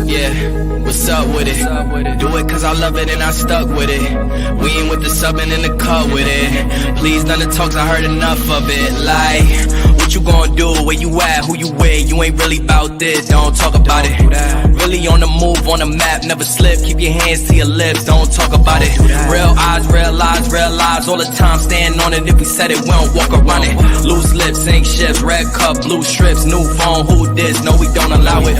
Yeah, what's up with it? Do it cause I love it and I stuck with it. We ain't with the subbing in the cut with it. Please, none of the talks, I heard enough of it. Like, what you gonna do? Where you at? Who you with? You ain't really about this, don't talk about it. Really on the move, on the map, never slip. Keep your hands to your lips, don't talk about it. Real eyes, real lives, all the time. Stand on it, if we said it, we don't walk around it. Loose lips, sink ships, red cup, blue strips, new phone, who this? No, we don't allow it.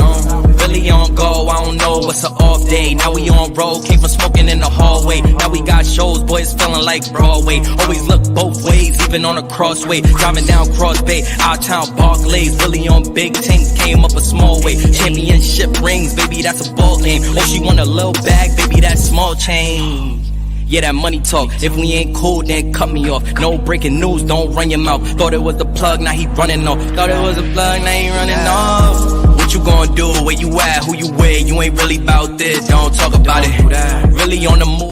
Really on go, I don't know what's an off day. Now we on road, came from smoking in the hallway. Now we got shows, boys feeling like Broadway. Always look both ways, even on a crossway. Driving down Cross Bay, out town Barclays. Really on big tanks, came up a small way. Championship rings, baby, that's a ball game. Oh, she want a little bag, baby, that's small change. Yeah, that money talk. If we ain't cool, then cut me off. No breaking news, don't run your mouth. Thought it was the plug, now he running off. Thought it was a plug, now he running off. What you gonna do? Where you at? Who you with? You ain't really about this, don't talk about it. Really on the move.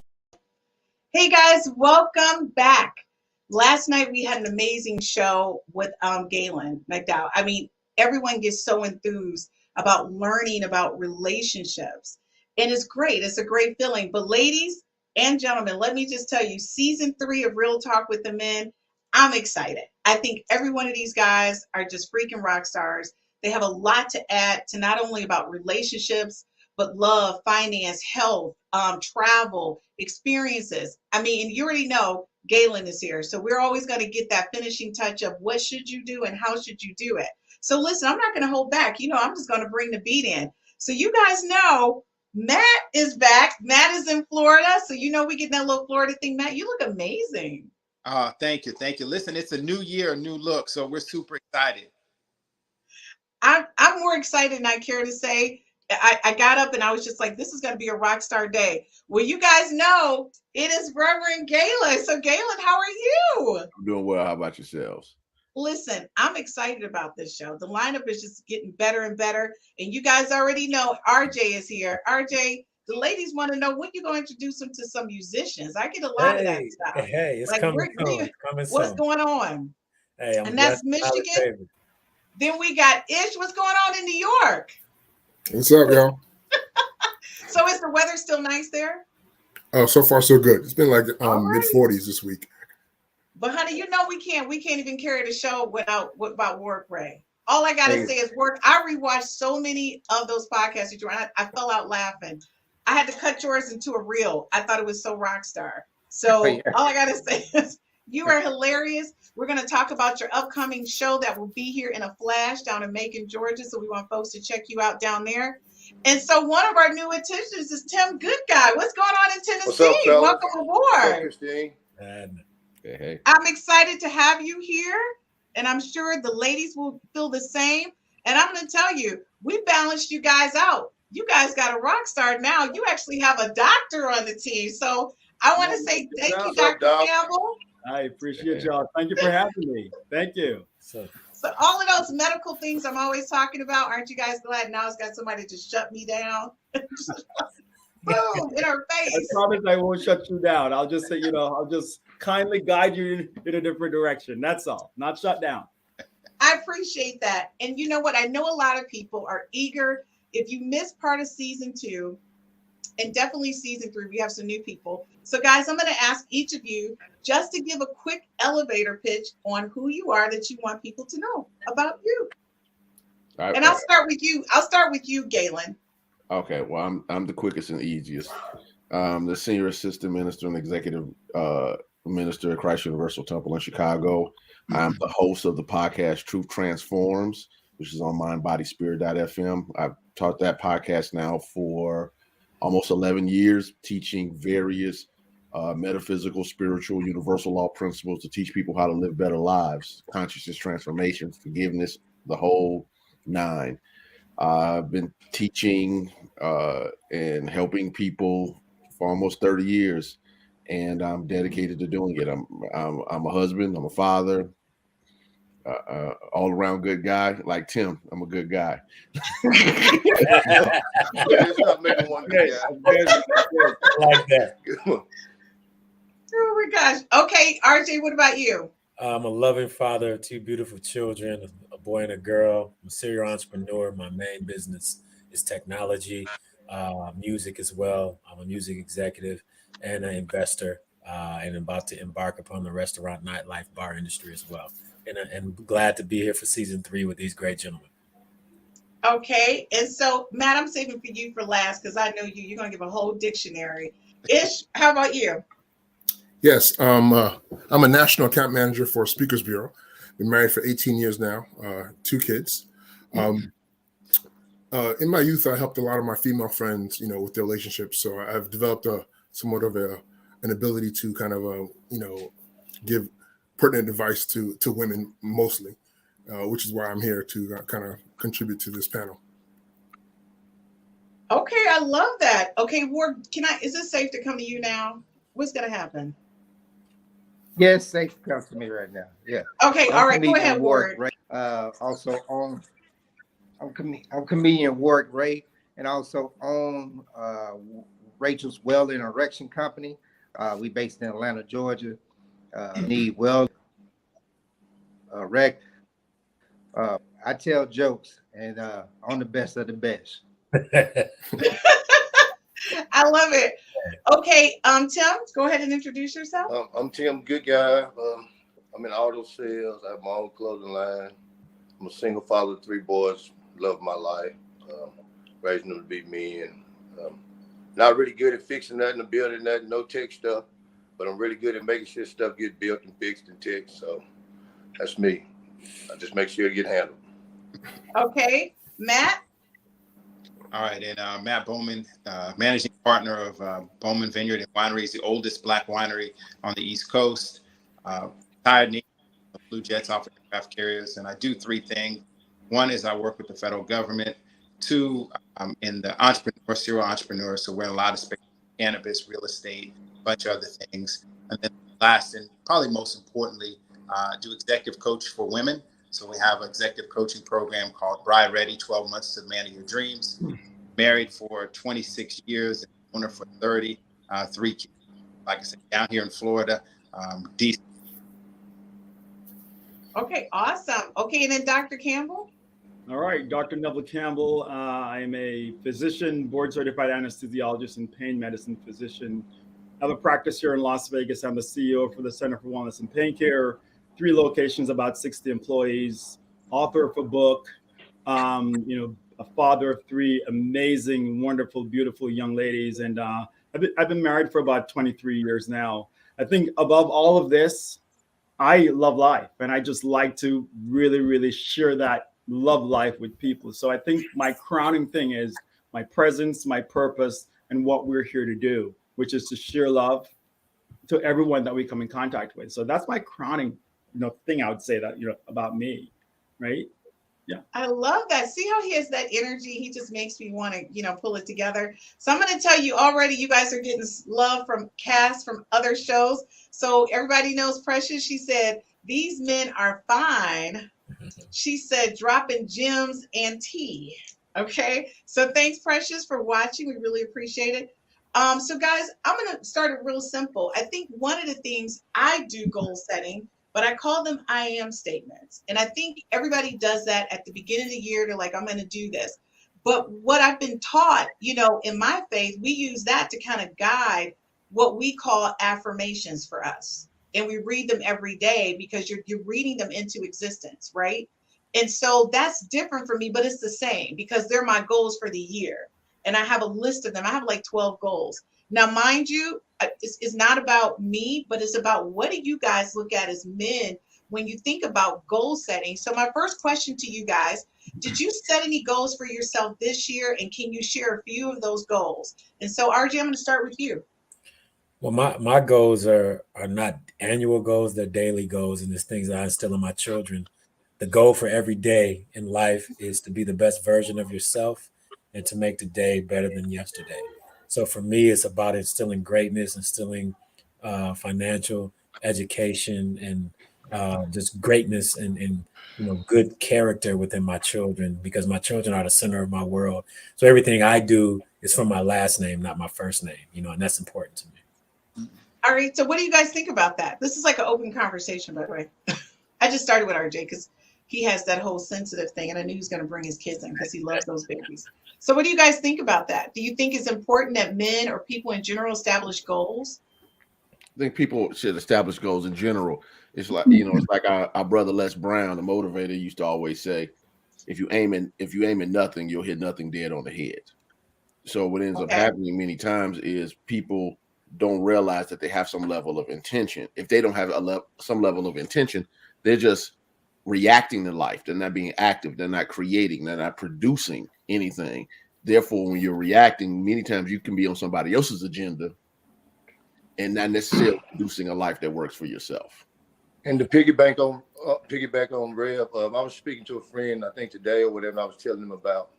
Hey guys, welcome back. Last night we had an amazing show with Gaylon McDowell. I mean, everyone gets so enthused about learning about relationships. And it's great. It's a great feeling. But ladies and gentlemen, let me just tell you, season 3 of Real Talk with the Men, I'm excited. I think every one of these guys are just freaking rock stars. They have a lot to add to not only about relationships, but love, finance, health, travel, experiences. I mean, and you already know Gaylon is here. So we're always going to get that finishing touch of what should you do and how should you do it. So listen, I'm not going to hold back. You know, I'm just going to bring the beat in. So you guys know Matt is back. Matt is in Florida. So you know we get that little Florida thing. Matt, you look amazing. Thank you. Thank you. Listen, it's a new year, a new look. So we're super excited. I'm more excited than I care to say. I got up and I was just like, this is going to be a rock star day. Well, you guys know it is Reverend Gaylon. So Gaylon, how are you? I'm doing well. How about yourselves? Listen, I'm excited about this show. The lineup is just getting better and better. And you guys already know RJ is here. RJ, the ladies want to know when you're going to introduce them to some musicians. I get a lot of that stuff. Hey, it's like, coming soon. What's going on? Hey, and that's Michigan. Then we got Ish. What's going on in New York? What's up, y'all? So is the weather still nice there? Oh, so far so good. It's been like mid-40s this week. But honey, you know we can't even carry the show without Warrick Ray. All I gotta say is work. I rewatched so many of those podcasts that you were. I fell out laughing. I had to cut yours into a reel. I thought it was so rock star. So all I gotta say is you are hilarious. We're gonna talk about your upcoming show that will be here in a flash down in Macon, Georgia. So we want folks to check you out down there. And so one of our new additions is Tim Good Guy. What's going on in Tennessee? What's up, fellas? Welcome aboard. What's up, Hey. I'm excited to have you here, and I'm sure the ladies will feel the same. And I'm going to tell you, we balanced you guys out. You guys got a rock star now. You actually have a doctor on the team. So I want to say thank you, Dr. Campbell. I appreciate y'all. Thank you for having me. Thank you. So all of those medical things I'm always talking about, aren't you guys glad now it's got somebody to shut me down? Boom, in our face. I promise I won't shut you down. I'll just say, I'll just kindly guide you in a different direction. That's all. Not shut down. I appreciate that. And you know what? I know a lot of people are eager. If you missed part of season 2, and definitely season 3, we have some new people. So guys, I'm going to ask each of you just to give a quick elevator pitch on who you are that you want people to know about you. Right, and I'll start with you. I'll start with you, Gaylon. Okay, well, I'm the quickest and easiest. The senior assistant minister and executive minister at Christ Universal Temple in Chicago. I'm the host of the podcast Truth Transforms, which is on mindbodyspirit.fm. I've taught that podcast now for almost 11 years, teaching various metaphysical, spiritual, universal law principles to teach people how to live better lives, consciousness transformation, forgiveness, the whole 9. I've been teaching and helping people for almost 30 years, and I'm dedicated to doing it. I'm a husband. I'm a father. All around good guy, like Tim. I'm a good guy. Like that. Oh my gosh. Okay, RJ, what about you? I'm a loving father of 2 beautiful children, a boy and a girl. I'm a serial entrepreneur. My main business is technology, music as well. I'm a music executive and an investor, and about to embark upon the restaurant, nightlife, bar industry as well. And glad to be here for season 3 with these great gentlemen. Okay, and so Matt, I'm saving for you for last because I know you're gonna give a whole dictionary. Ish, how about you? Yes, I'm a national account manager for Speakers Bureau. Been married for 18 years now, 2 kids. In my youth, I helped a lot of my female friends, with their relationships. So I've developed somewhat of an ability to kind of, give pertinent advice to women mostly, which is why I'm here to kind of contribute to this panel. Okay, I love that. Okay, Ward, is it safe to come to you now? What's gonna happen? Yes, safe to come to me right now. Yeah. Okay, all right, go ahead, Ward. Ray. Also own, I'm comedian Warrick Ray, and also own Rachel's Welding and Erection Company. We based in Atlanta, Georgia. Need weld, wreck. I tell jokes, and I'm the best of the best. I love it. Okay, Tim, go ahead and introduce yourself. I'm Tim, Good Guy. I'm in auto sales. I have my own clothing line. I'm a single father of 3 boys. Love my life. Raising them to be men. Not really good at fixing nothing or building nothing, no tech stuff, but I'm really good at making sure stuff gets built and fixed and tech. So that's me. I just make sure it get handled. Okay, Matt. All right, and Matt Bowman, managing partner of Bowman Vineyard and Winery, is the oldest Black winery on the East Coast. Retired Navy, Blue Jets off aircraft carriers, and I do 3 things. 1 is I work with the federal government. 2, I'm in the serial entrepreneur, so we're in a lot of space, cannabis, real estate, a bunch of other things. And then last, and probably most importantly, do executive coach for women. So we have an executive coaching program called Bride Ready, 12 months to the man of your dreams. Married for 26 years, owner for 30, 3 kids. Like I said, down here in Florida, DC. Okay, awesome. Okay, and then Dr. Campbell. All right, Dr. Neville Campbell. I am a physician, board-certified anesthesiologist and pain medicine physician. I have a practice here in Las Vegas. I'm the CEO for the Center for Wellness and Pain Care. 3 locations, about 60 employees. Author of a book. A father of 3 amazing, wonderful, beautiful young ladies, and I've been married for about 23 years now. I think above all of this, I love life, and I just like to really, really share that love life with people. So I think my crowning thing is my presence, my purpose, and what we're here to do, which is to share love to everyone that we come in contact with. So that's my crowning, thing I would say that, about me, right? Yeah. I love that. See how he has that energy? He just makes me want to, pull it together. So I'm going to tell you already, you guys are getting love from cast from other shows. So everybody knows Precious. She said, these men are fine. She said, dropping gems and tea. Okay. So thanks, Precious, for watching. We really appreciate it. So guys, I'm going to start it real simple. I think one of the things I do goal setting, but I call them I am statements. And I think everybody does that at the beginning of the year. They're like, I'm going to do this. But what I've been taught, in my faith, we use that to kind of guide what we call affirmations for us. And we read them every day because you're reading them into existence, right? And so that's different for me, but it's the same because they're my goals for the year. And I have a list of them. I have like 12 goals. Now, mind you, it's not about me, but it's about what do you guys look at as men when you think about goal setting? So my first question to you guys, did you set any goals for yourself this year? And can you share a few of those goals? And so, RJ, I'm going to start with you. Well, my goals are not annual goals, they're daily goals, and there's things that I instill in my children. The goal for every day in life is to be the best version of yourself and to make the day better than yesterday. So for me, it's about instilling greatness, instilling financial education and just greatness and good character within my children, because my children are the center of my world. So everything I do is from my last name, not my first name, and that's important to me. All right. So what do you guys think about that? This is like an open conversation, by the way. I just started with RJ because he has that whole sensitive thing, and I knew he was going to bring his kids in because he loves those babies. So what do you guys think about that? Do you think it's important that men or people in general establish goals? I think people should establish goals in general. It's like, you know, it's like our brother Les Brown, the motivator, used to always say, if you aim at nothing, you'll hit nothing dead on the head. So what ends up happening many times is people don't realize that they have some level of intention. If they don't have some level of intention, they're just reacting to life. They're not being active. They're not creating. They're not producing anything. Therefore, when you're reacting, many times you can be on somebody else's agenda and not necessarily producing a life that works for yourself. And to piggyback on Rev, I was speaking to a friend, I think today or whatever, and I was telling him about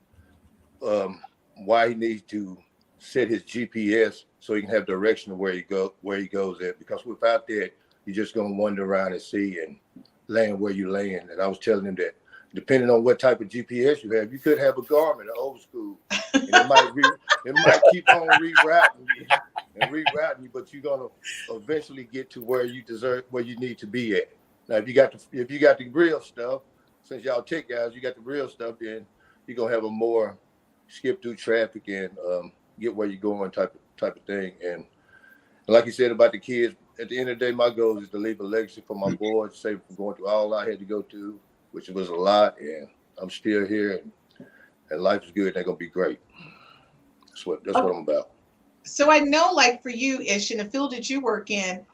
why he needs to set his GPS so he can have direction of where he goes at. Because without that, you're just gonna wander around and see and land where you land. And I was telling him that depending on what type of GPS you have, you could have a Garmin, an old school, and it might keep on rerouting you, but you're gonna eventually get to where you need to be at. Now, if you got the real stuff, since y'all tech guys, you got the real stuff, then you're gonna have a more skip through traffic and get where you're going type of thing. And like you said about the kids, at the end of the day, my goal is to leave a legacy for my boys, save from going through all I had to go through, which was a lot, and I'm still here, and life is good. They're gonna be great. That's what I'm about. So I know, like for you, Ish, in the field that you work in,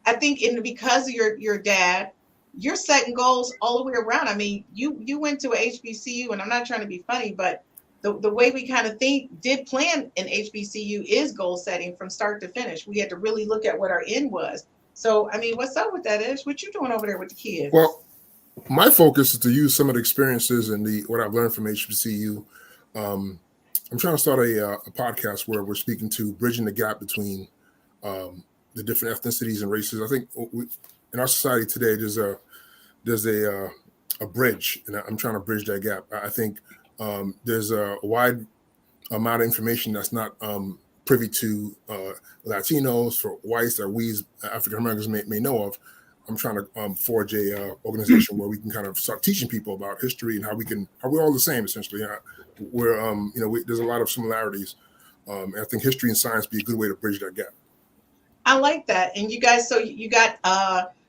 I think because of your dad, you're setting goals all the way around. I mean, you went to a HBCU, and I'm not trying to be funny, but the way we kind of did plan in HBCU is goal setting from start to finish. We had to really look at what our end was. So, I mean, what's up with that, Ish? What you doing over there with the kids? Well, my focus is to use some of the experiences and what I've learned from HBCU. I'm trying to start a podcast where we're speaking to bridging the gap between the different ethnicities and races. I think in our society today, there's a bridge, and I'm trying to bridge that gap. I think there's a wide amount of information that's not privy to Latinos, for whites that we as African Americans may know of. I'm trying to forge a organization where we can kind of start teaching people about history and how we're all the same essentially. Where there's a lot of similarities. And I think history and science be a good way to bridge that gap. I like that. And you guys, so you got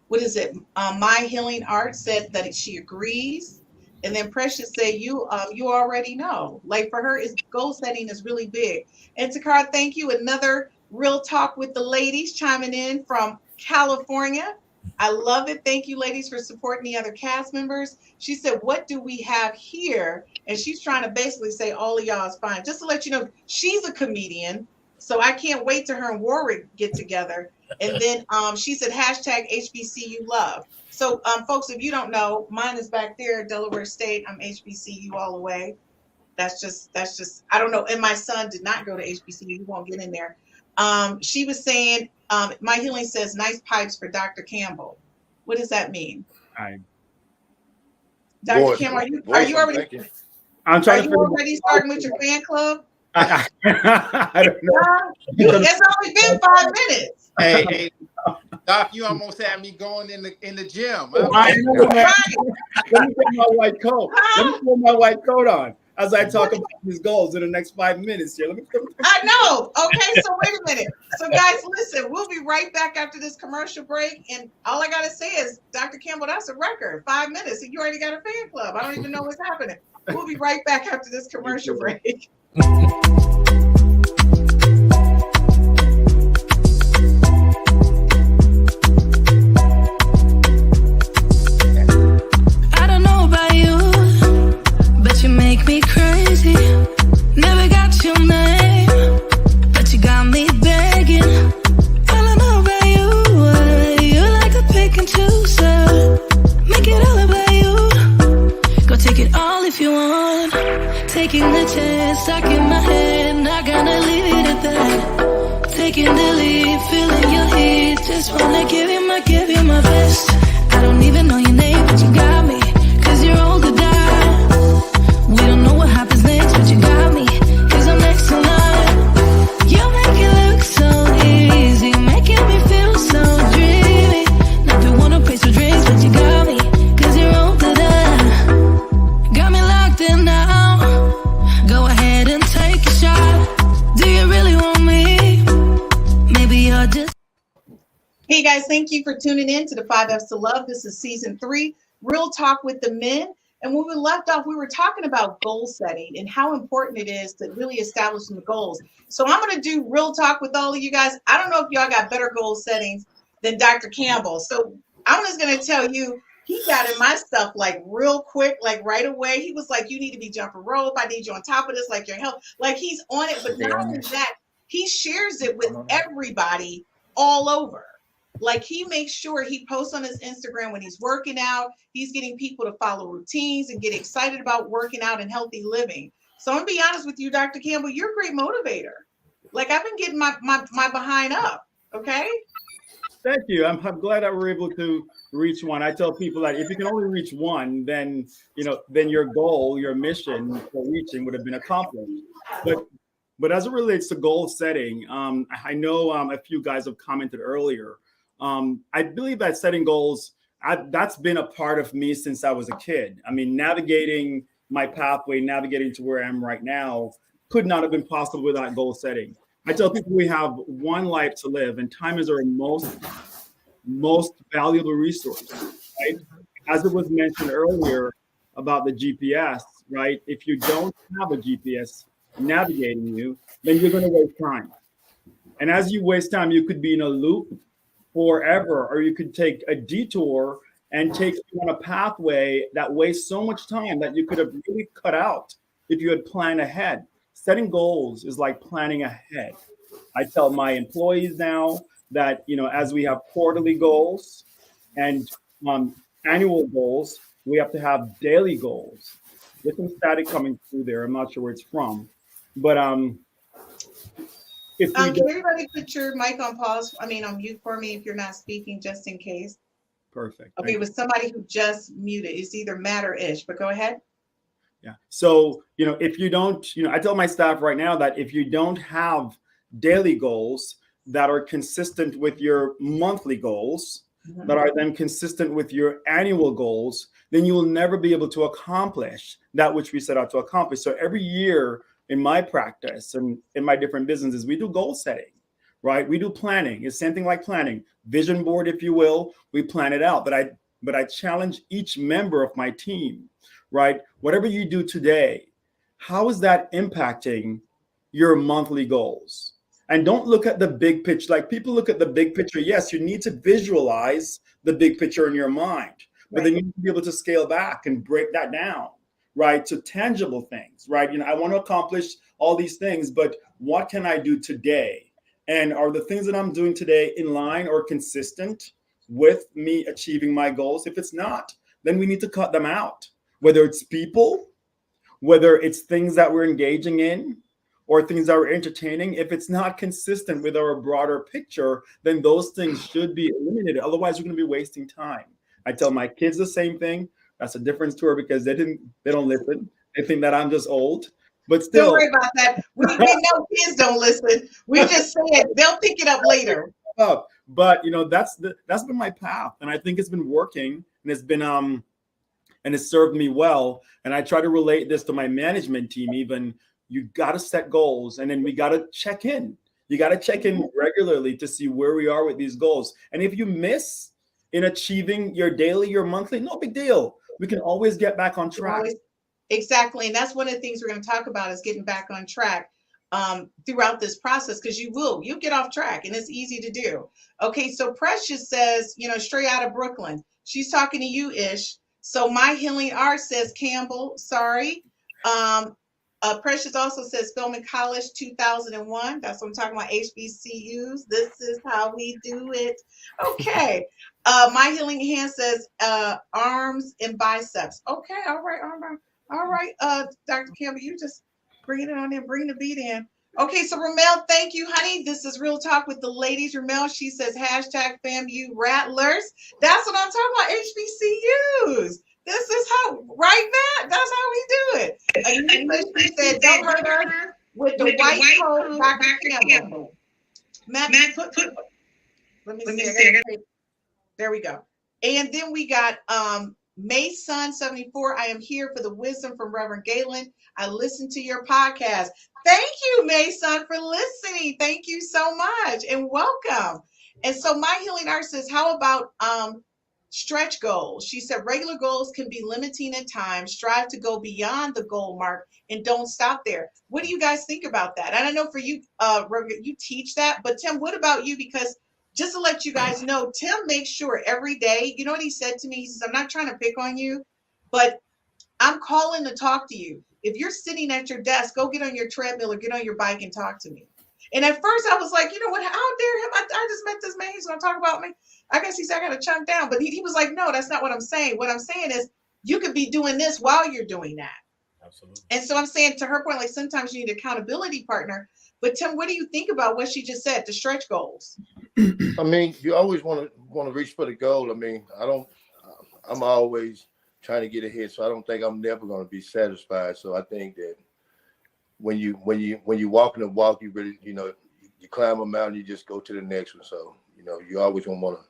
what is it? My Healing Art said that she agrees, and then Precious said you already know. Like for her, goal setting is really big. And Takara, thank you. Another Real Talk with the Ladies chiming in from California. I love it. Thank you, ladies, for supporting the other cast members. She said, what do we have here? And she's trying to basically say all of y'all is fine. Just to let you know, she's a comedian. So I can't wait till her and Warrick get together. And then she said, #HBCU love. So folks, if you don't know, mine is back there, Delaware State. I'm HBCU all the way. That's just, I don't know. And my son did not go to HBCU. He won't get in there. She was saying, My Healing says nice pipes for Dr. Campbell. What does that mean? Dr. Campbell, are you already? I'm trying. Are you already starting with your fan club? I don't know. It's only been 5 minutes. Hey, Doc, you almost had me going in the gym. Let me put my white coat. Let me put my white coat on as I talk about these goals in the next 5 minutes here. I know. Okay, so wait a minute. So guys, listen, we'll be right back after this commercial break. And all I gotta say is, Dr. Campbell, that's a record. 5 minutes, and you already got a fan club. I don't even know what's happening. We'll be right back after this commercial break. Me crazy, never got your name, but you got me begging. All I know about you like to pick and choose, make it all about you. Go take it all if you want, taking the chance, stuck in my head, not gonna leave it at that. Taking the lead, feeling your heat, just wanna give you my best. I don't even know your name, but you got me, 'cause you're all the die. We don't know what happens next, but you got me, 'cause I'm next in line. You make it look so easy, making me feel so dreamy. Never wanna pay for drinks, but you got me, 'cause you're all that I thank you for tuning in to the 5 F's to Love. This is season 3, Real Talk with the Men. And when we left off, we were talking about goal setting and how important it is to really establish some goals. So I'm going to do real talk with all of you guys. I don't know if y'all got better goal settings than Dr. Campbell. So I'm just going to tell you, he got in my stuff like real quick, like right away. He was like, you need to be jumping rope. I need you on top of this, like your health. Like he's on it. But not only that, he shares it with everybody all over. Like he makes sure he posts on his Instagram when he's working out. He's getting people to follow routines and get excited about working out and healthy living. So I'm gonna be honest with you, Dr. Campbell, you're a great motivator. Like I've been getting my behind up. Okay. Thank you. I'm glad that we're able to reach one. I tell people that if you can only reach one, then then your goal, your mission for reaching would have been accomplished. But as it relates to goal setting, I know a few guys have commented earlier. I believe that setting goals, that's been a part of me since I was a kid. I mean, navigating my pathway, navigating to where I am right now could not have been possible without goal setting. I tell people we have one life to live, and time is our most valuable resource, right? As it was mentioned earlier about the GPS, right? If you don't have a GPS navigating you, then you're going to waste time. And as you waste time, you could be in a loop forever, or you could take a detour and take you on a pathway that wastes so much time that you could have really cut out if you had planned ahead. Setting goals is like planning ahead. I tell my employees now that, as we have quarterly goals and annual goals, we have to have daily goals. There's some static coming through there. I'm not sure where it's from, but if can everybody put your mic on pause? I mean, on mute for me if you're not speaking, just in case. Perfect. Okay, it was somebody who just muted. It's either Matt or Ish, but go ahead. Yeah. So, if you don't, I tell my staff right now that if you don't have daily goals that are consistent with your monthly goals, that are then consistent with your annual goals, then you will never be able to accomplish that which we set out to accomplish. So every year in my practice and in my different businesses, we do goal setting, right? We do planning. It's same thing like planning, vision board, if you will. We plan it out. But I challenge each member of my team, right? Whatever you do today, how is that impacting your monthly goals? And don't look at the big picture. Like people look at the big picture. Yes, you need to visualize the big picture in your mind, but then you need to be able to scale back and break that down, right? To tangible things, right? I want to accomplish all these things, but what can I do today? And are the things that I'm doing today in line or consistent with me achieving my goals? If it's not, then we need to cut them out. Whether it's people, whether it's things that we're engaging in, or things that we're entertaining, if it's not consistent with our broader picture, then those things should be eliminated. Otherwise, we're going to be wasting time. I tell my kids the same thing. That's a different story because they don't listen. They think that I'm just old. But still, don't worry about that. We know kids don't listen. We just say it. They'll pick it up later. But that's been my path, and I think it's been working, and it's been and it's served me well. And I try to relate this to my management team. Even you got to set goals, and then we got to check in. You got to check in regularly to see where we are with these goals. And if you miss in achieving your daily, your monthly, no big deal. We can always get back on track. Exactly. And that's one of the things we're going to talk about is getting back on track throughout this process, because you'll get off track and it's easy to do. Okay. So Precious says, straight out of Brooklyn, she's talking to you, Ish. So My Healing Art says, Campbell, sorry. Precious also says Spelman College 2001. That's what I'm talking about. HBCUs. This is how we do it. Okay. My Healing Hand says arms and biceps. Okay. All right. Dr. Campbell, you just bring it on in, bring the beat in. Okay. So Ramel, thank you, honey. This is Real Talk with the Ladies. Ramel, she says #FAMU Rattlers. That's what I'm talking about. HBCUs. This is how, right, Matt? That's how we do it. She said, don't hurt her with the white coat, Dr. Campbell. Matt, let me see. There we go. And then we got Mason 74. I am here for the wisdom from Reverend Gaylon. I listened to your podcast. Thank you, Mason, for listening. Thank you so much and welcome. And so my healing art says, how about stretch goals? She said regular goals can be limiting in time. Strive to go beyond the goal mark and don't stop there. What do you guys think about that? And I know for you, you teach that, but Tim, what about you? Because just to let you guys know, Tim makes sure every day, you know what he said to me? He says, I'm not trying to pick on you, but I'm calling to talk to you. If you're sitting at your desk, go get on your treadmill or get on your bike and talk to me. And at first I was like, you know what, how dare him? I just met this man. He's going to talk about me. I guess he said I got to chunk down. But he was like, no, that's not what I'm saying. What I'm saying is you could be doing this while you're doing that. Absolutely. And so I'm saying to her point, like sometimes you need an accountability partner. But Tim, what do you think about what she just said, the stretch goals? I mean, you always want to reach for the goal. I mean, I'm always trying to get ahead, so I don't think I'm never going to be satisfied. So I think that when you walking the walk, you really, you climb a mountain, you just go to the next one. So, you always want to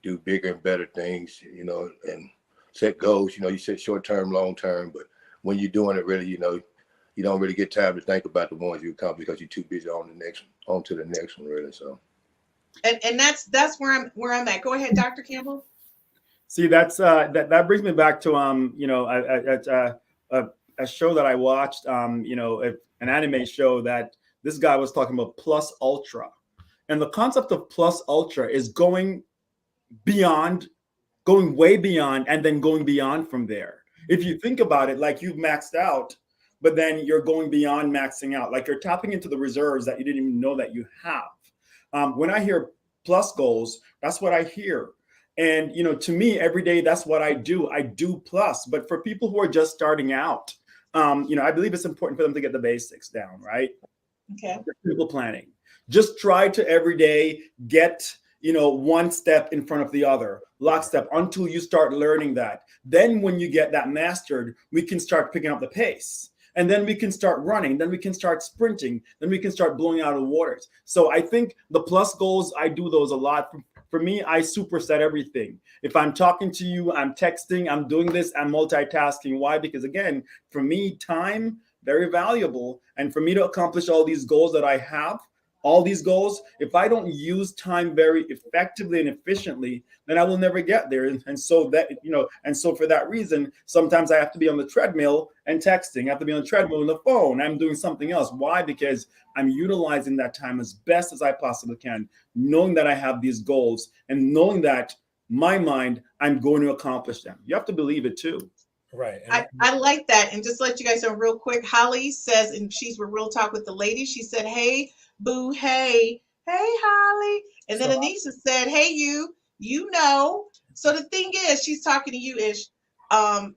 do bigger and better things, and set goals. You set short term, long term, but when you're doing it really, you don't really get time to think about the ones you accomplish because you're too busy on to the next one really. So and that's where I'm at. Go ahead, Dr. Campbell. See, that's that brings me back to a show that I watched, an anime show that this guy was talking about plus ultra. And the concept of plus ultra is going way beyond, and then going beyond from there. If you think about it, like you've maxed out, but then you're going beyond maxing out, like you're tapping into the reserves that you didn't even know that you have. When I hear plus goals, that's what I hear. And, to me, every day, that's what I do. I do plus. But for people who are just starting out, I believe it's important for them to get the basics down, right? Okay. Simple planning. Just try to every day get, one step in front of the other, lockstep, until you start learning that. Then when you get that mastered, we can start picking up the pace. And then we can start running. Then we can start sprinting. Then we can start blowing out of waters. So I think the plus goals, I do those a lot. For me, I superset everything. If I'm talking to you, I'm texting, I'm doing this, I'm multitasking. Why? Because again, for me, time, very valuable. And for me to accomplish all these goals that I have, all these goals, if I don't use time very effectively and efficiently, then I will never get there. And so for that reason, sometimes I have to be on the treadmill and texting. I have to be on the treadmill on the phone. I'm doing something else. Why? Because I'm utilizing that time as best as I possibly can, knowing that I have these goals and knowing that my mind, I'm going to accomplish them. You have to believe it too. Right. I like that. And just let you guys know real quick, Holly says, and she's with Real Talk with the Ladies, she said, hey, boo, hey, Holly. And then Anissa said, hey, you know. So the thing is, she's talking to you, Ish. The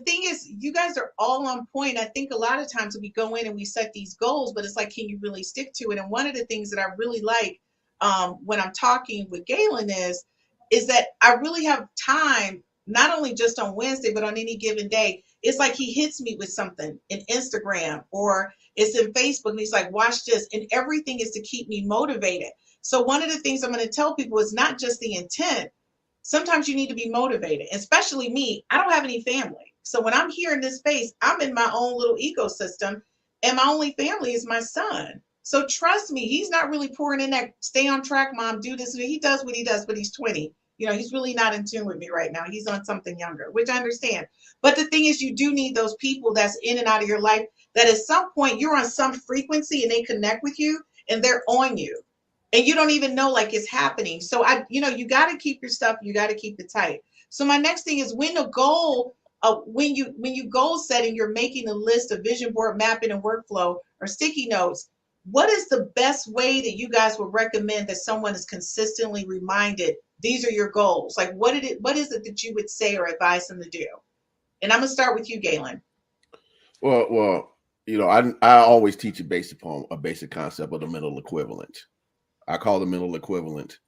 thing is, you guys are all on point. I think a lot of times we go in and we set these goals, but it's like, can you really stick to it? And one of the things that I really like when I'm talking with Gaylon is that I really have time, not only just on Wednesday, but on any given day. It's like he hits me with something in Instagram or it's in Facebook and he's like, watch this. And everything is to keep me motivated. So one of the things I'm going to tell people is not just the intent. Sometimes you need to be motivated, especially me. I don't have any family. So when I'm here in this space, I'm in my own little ecosystem and my only family is my son. So trust me, he's not really pouring in that stay on track, mom, do this. He does what he does, but he's 20. He's really not in tune with me right now. He's on something younger, which I understand. But the thing is, you do need those people that's in and out of your life that at some point you're on some frequency and they connect with you and they're on you and you don't even know like it's happening. So you got to keep your stuff. You got to keep it tight. So my next thing is when you goal setting, you're making a list of vision board mapping and workflow or sticky notes. What is the best way that you guys would recommend that someone is consistently reminded these are your goals? Like what is it that you would say or advise them to do? And I'm gonna start with you, Gaylon. Well, I always teach it based upon a basic concept of the mental equivalent. I call the mental equivalent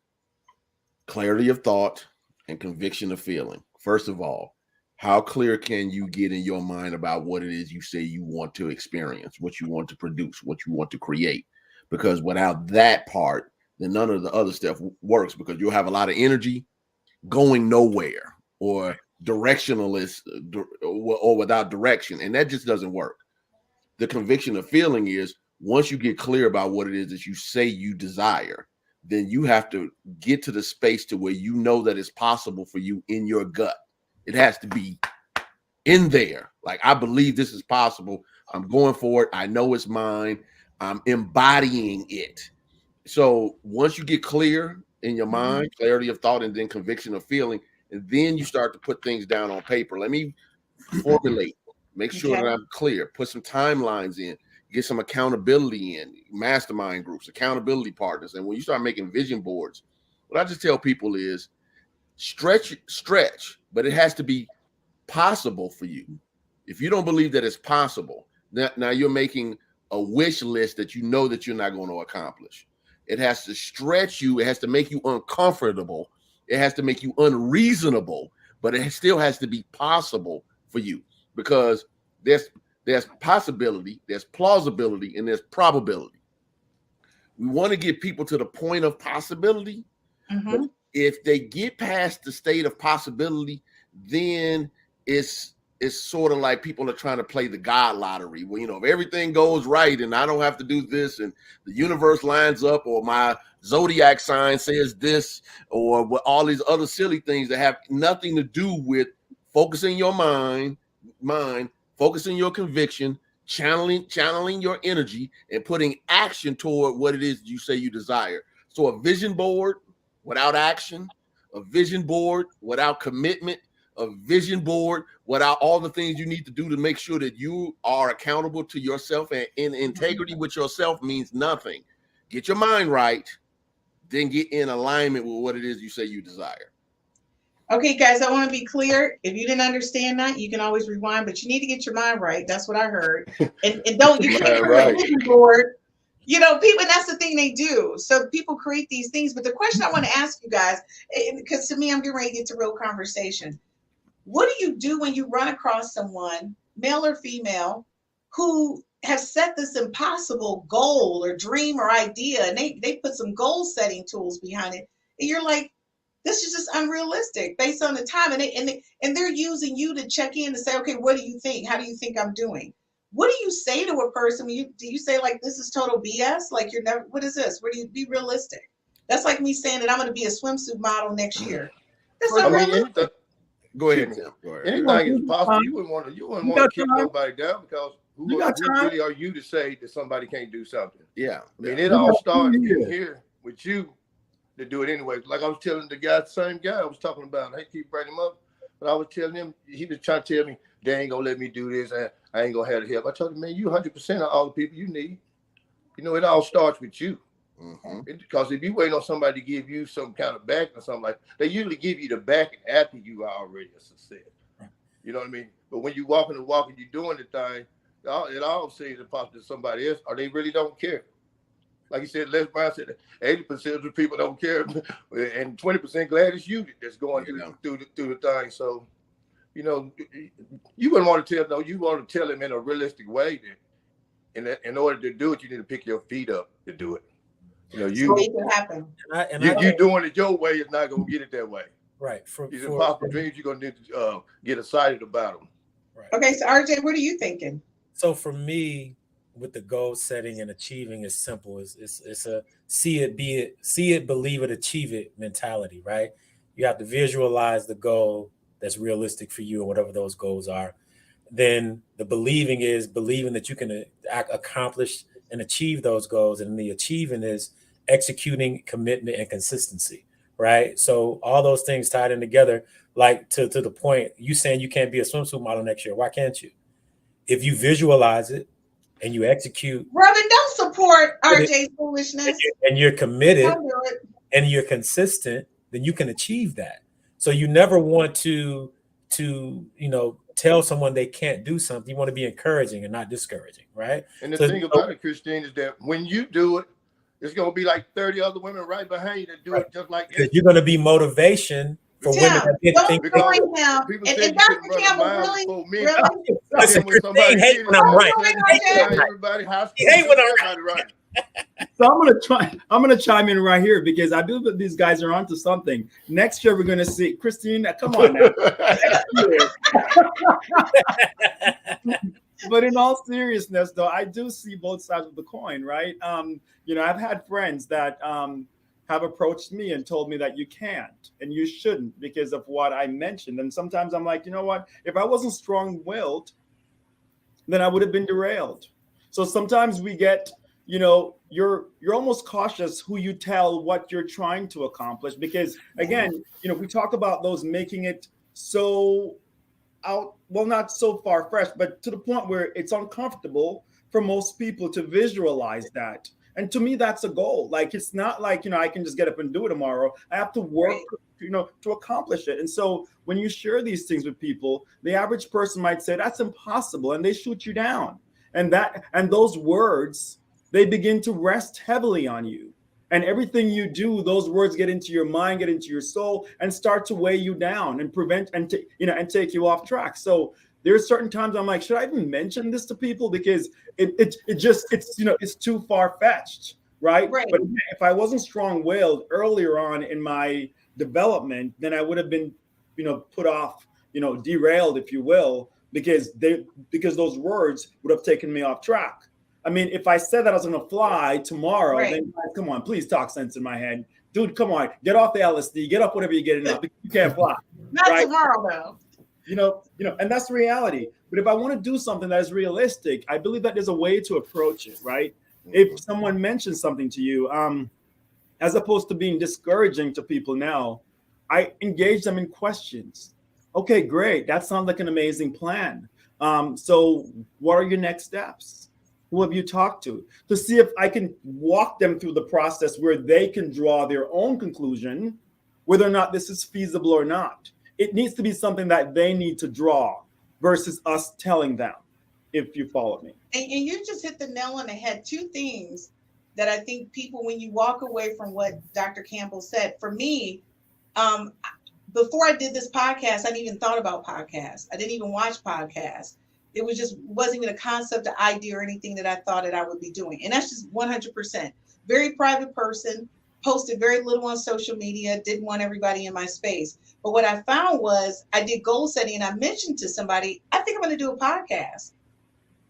clarity of thought and conviction of feeling. First of all, how clear can you get in your mind about what it is you say you want to experience, what you want to produce, what you want to create? Because without that part, then none of the other stuff works, because you'll have a lot of energy going nowhere or directionless or without direction. And that just doesn't work. The conviction of feeling is once you get clear about what it is that you say you desire, then you have to get to the space to where you know that it's possible for you in your gut. It has to be in there. Like, I believe this is possible. I'm going for it. I know it's mine. I'm embodying it. So once you get clear in your mind, clarity of thought, and then conviction of feeling, and then you start to put things down on paper. Let me formulate, make sure that I'm clear, put some timelines in, get some accountability in, mastermind groups, accountability partners. And when you start making vision boards, what I just tell people is stretch, but it has to be possible for you. If you don't believe that it's possible, now you're making a wish list that you know that you're not going to accomplish. It has to stretch you. It has to make you uncomfortable. It has to make you unreasonable, but it still has to be possible for you, because there's possibility, there's plausibility, and there's probability. We want to get people to the point of possibility. But if they get past the state of possibility, then it's sort of like people are trying to play the God lottery. Well, you know, if everything goes right and I don't have to do this and the universe lines up, or my zodiac sign says this, or what, all these other silly things that have nothing to do with focusing your mind, focusing your conviction, channeling your energy, and putting action toward what it is you say you desire. So a vision board without action, a vision board without commitment, a vision board without all the things you need to do to make sure that you are accountable to yourself and in integrity with yourself means nothing. Get your mind right, then get in alignment with what it is you say you desire. Okay, guys, I want to be clear. If you didn't understand that, you can always rewind, but you need to get your mind right. That's what I heard. And don't, you can't create a vision board. You know, people, and that's the thing they do. So people create these things. But the question I want to ask you guys, because to me, I'm getting ready to get to real conversation. What do you do when you run across someone, male or female, who has set this impossible goal or dream or idea, and they put some goal setting tools behind it, and you're like, this is just unrealistic based on the time, and they're using you to check in to say, okay, what do you think? How do you think I'm doing? What do you say to a person? Do you say, like, this is total BS? Like, you're never, what is this? Where do you be realistic? That's like me saying that I'm going to be a swimsuit model next year. That's not realistic. Go ahead, Tim. Go ahead. Anything is possible. You wouldn't want to kick nobody down, because who really are you to say that somebody can't do something? Yeah. I mean, it all starts here with you to do it anyway. Like I was telling the guy, same guy I was talking about, I keep bringing him up, but I was telling him, he was trying to tell me, they ain't going to let me do this, and I ain't going to have the help. I told him, man, you 100% of all the people you need. You know, it all starts with you. Because if you wait on somebody to give you some kind of back or something like that, they usually give you the back after you are already a success. You know what I mean? But when you walking and walking, you're doing the thing, it all seems impossible to somebody else, or they really don't care. Like you said, Les Brown said, 80% of the people don't care, and 20% glad it's you that's going through the thing. So, you know, you wouldn't want to tell, you want to tell him in a realistic way that in order to do it, you need to pick your feet up to do it. You know, you doing it your way is not going to get it that way. Right. These impossible dreams, you're going to need to get excited about them. Right. Okay, so RJ, what are you thinking? So for me, with the goal setting and achieving, is simple. It's a see it, believe it, achieve it mentality, right? You have to visualize the goal that's realistic for you, or whatever those goals are. Then the believing is believing that you can accomplish and achieve those goals, and the achieving is executing, commitment, and consistency, right? So all those things tied in together, like to the point, you saying you can't be a swimsuit model next year. Why can't you? If you visualize it and you execute. Robin, don't support RJ's foolishness. And you're committed and you're consistent, then you can achieve that. So you never want to tell someone they can't do something. You want to be encouraging and not discouraging, right? And the thing about it, Christine, is that when you do it, it's going to be like 30 other women right behind you that do it just like you. You're going to be motivation for women that didn't think people say and Dr. Campbell, really? Listen, Christine hates when I'm right. He hates when I'm right. So I'm gonna chime in right here, because I do believe these guys are onto something. Next year we're gonna see Christine. Come on now. But in all seriousness, though, I do see both sides of the coin, right? I've had friends that have approached me and told me that you can't and you shouldn't because of what I mentioned. And sometimes I'm like, you know what? If I wasn't strong-willed, then I would have been derailed. So sometimes we get, you're almost cautious who you tell what you're trying to accomplish, because again, we talk about those making it so not so far-fetched, but to the point where it's uncomfortable for most people to visualize that. And to me, that's a goal. Like, it's not like, I can just get up and do it tomorrow. I have to work, to accomplish it. And so when you share these things with people, the average person might say, that's impossible. And they shoot you down. And those words, they begin to rest heavily on you. And everything you do, those words get into your mind, get into your soul, and start to weigh you down and prevent and take you off track. So there's certain times I'm like, should I even mention this to people? Because it's too far-fetched, right? But if I wasn't strong-willed earlier on in my development, then I would have been, put off, derailed, if you will, because those words would have taken me off track. I mean, if I said that I was going to fly tomorrow, then come on, please talk sense in my head. Dude, come on, get off the LSD, get off whatever you're getting up. You can't fly. Not tomorrow, though. And that's the reality. But if I want to do something that is realistic, I believe that there's a way to approach it, right? If someone mentions something to you, as opposed to being discouraging to people now, I engage them in questions. Okay, great. That sounds like an amazing plan. So what are your next steps? Who have you talked to see if I can walk them through the process where they can draw their own conclusion, whether or not this is feasible or not. It needs to be something that they need to draw versus us telling them, if you follow me. And you just hit the nail on the head. Two things that I think people, when you walk away from what Dr. Campbell said, for me, before I did this podcast, I didn't even thought about podcasts. I didn't even watch podcasts. It wasn't even a concept, an idea, or anything that I thought that I would be doing. And that's just 100%. Very private person, posted very little on social media, didn't want everybody in my space. But what I found was I did goal setting and I mentioned to somebody, I think I'm going to do a podcast.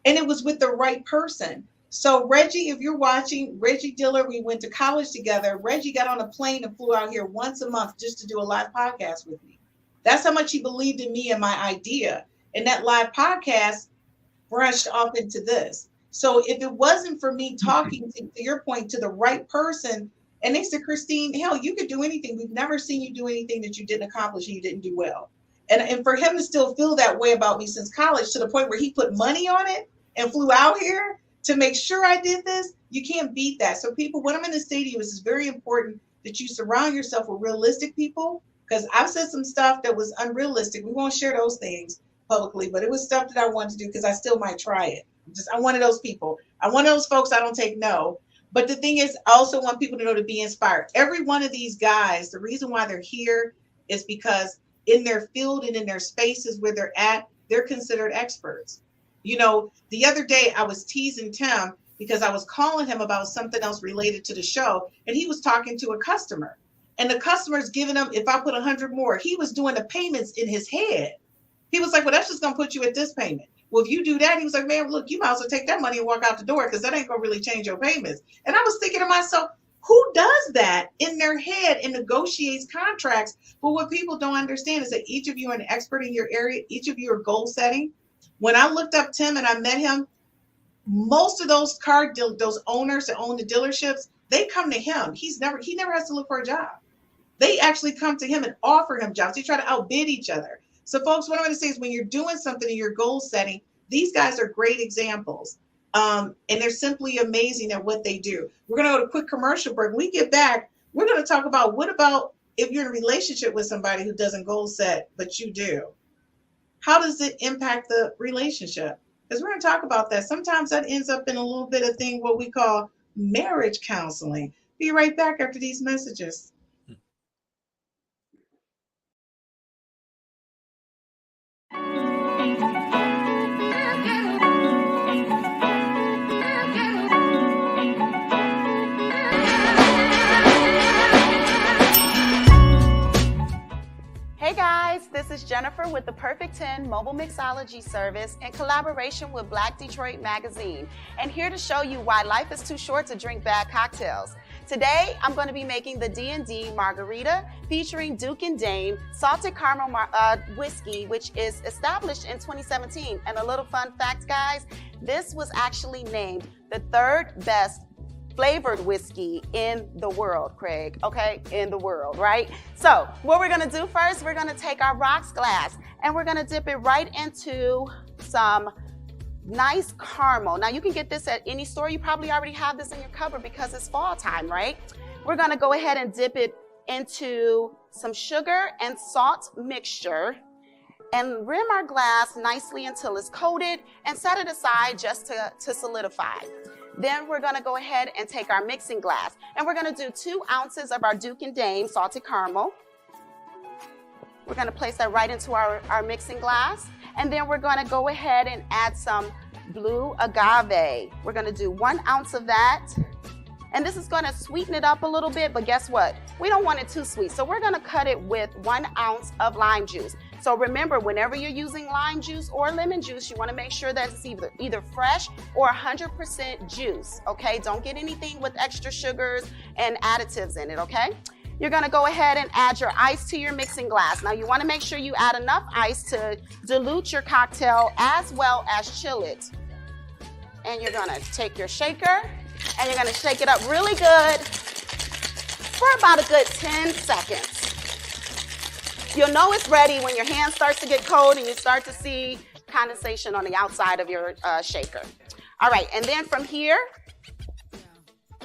And it was with the right person. So Reggie, if you're watching, Reggie Diller, we went to college together. Reggie got on a plane and flew out here once a month just to do a live podcast with me. That's how much he believed in me and my idea. And that live podcast branched off into this. So if it wasn't for me talking, to your point, to the right person, and they said, Christine, hell, you could do anything. We've never seen you do anything that you didn't accomplish and you didn't do well. And for him to still feel that way about me since college, to the point where he put money on it and flew out here to make sure I did this, you can't beat that. So people, what I'm going to say to you is it's very important that you surround yourself with realistic people, because I've said some stuff that was unrealistic. We won't share those things publicly, but it was stuff that I wanted to do because I still might try it. I'm one of those people. I'm one of those folks, I don't take no. But the thing is, I also want people to know to be inspired. Every one of these guys, the reason why they're here is because in their field and in their spaces where they're at, they're considered experts. The other day I was teasing Tim because I was calling him about something else related to the show, and he was talking to a customer. And the customer's giving him, if I put 100 more, he was doing the payments in his head. He was like, well, that's just going to put you at this payment. Well, if you do that, he was like, man, look, you might as well take that money and walk out the door because that ain't going to really change your payments. And I was thinking to myself, who does that in their head and negotiates contracts? But what people don't understand is that each of you are an expert in your area. Each of you are goal setting. When I looked up Tim and I met him, most of those those owners that own the dealerships, they come to him. He never has to look for a job. They actually come to him and offer him jobs. They try to outbid each other. So folks, what I'm going to say is when you're doing something in your goal setting, these guys are great examples. And they're simply amazing at what they do. We're going to go to a quick commercial break. When we get back, we're going to talk about what about if you're in a relationship with somebody who doesn't goal set, but you do. How does it impact the relationship? Because we're going to talk about that. Sometimes that ends up in a little bit of thing, what we call marriage counseling. Be right back after these messages. Hey guys, this is Jennifer with the Perfect 10 Mobile Mixology Service in collaboration with Black Detroit Magazine, and here to show you why life is too short to drink bad cocktails. Today, I'm going to be making the D&D Margarita featuring Duke and Dame Salted Caramel Whiskey, which is established in 2017. And a little fun fact, guys, this was actually named the 3rd best flavored whiskey in the world, Craig, okay? In the world, right? So what we're gonna do first, we're gonna take our rocks glass and we're gonna dip it right into some nice caramel. Now you can get this at any store. You probably already have this in your cupboard because it's fall time, right? We're gonna go ahead and dip it into some sugar and salt mixture and rim our glass nicely until it's coated and set it aside just to solidify. Then we're gonna go ahead and take our mixing glass and we're gonna do 2 ounces of our Duke and Dame salted caramel. We're gonna place that right into our mixing glass. And then we're gonna go ahead and add some blue agave. We're gonna do 1 ounce of that. And this is gonna sweeten it up a little bit, but guess what? We don't want it too sweet. So we're gonna cut it with 1 ounce of lime juice. So remember, whenever you're using lime juice or lemon juice, you wanna make sure that it's either fresh or 100% juice, okay? Don't get anything with extra sugars and additives in it, okay? You're gonna go ahead and add your ice to your mixing glass. Now you wanna make sure you add enough ice to dilute your cocktail as well as chill it. And you're gonna take your shaker and you're gonna shake it up really good for about a good 10 seconds. You'll know it's ready when your hand starts to get cold and you start to see condensation on the outside of your shaker. All right, and then from here,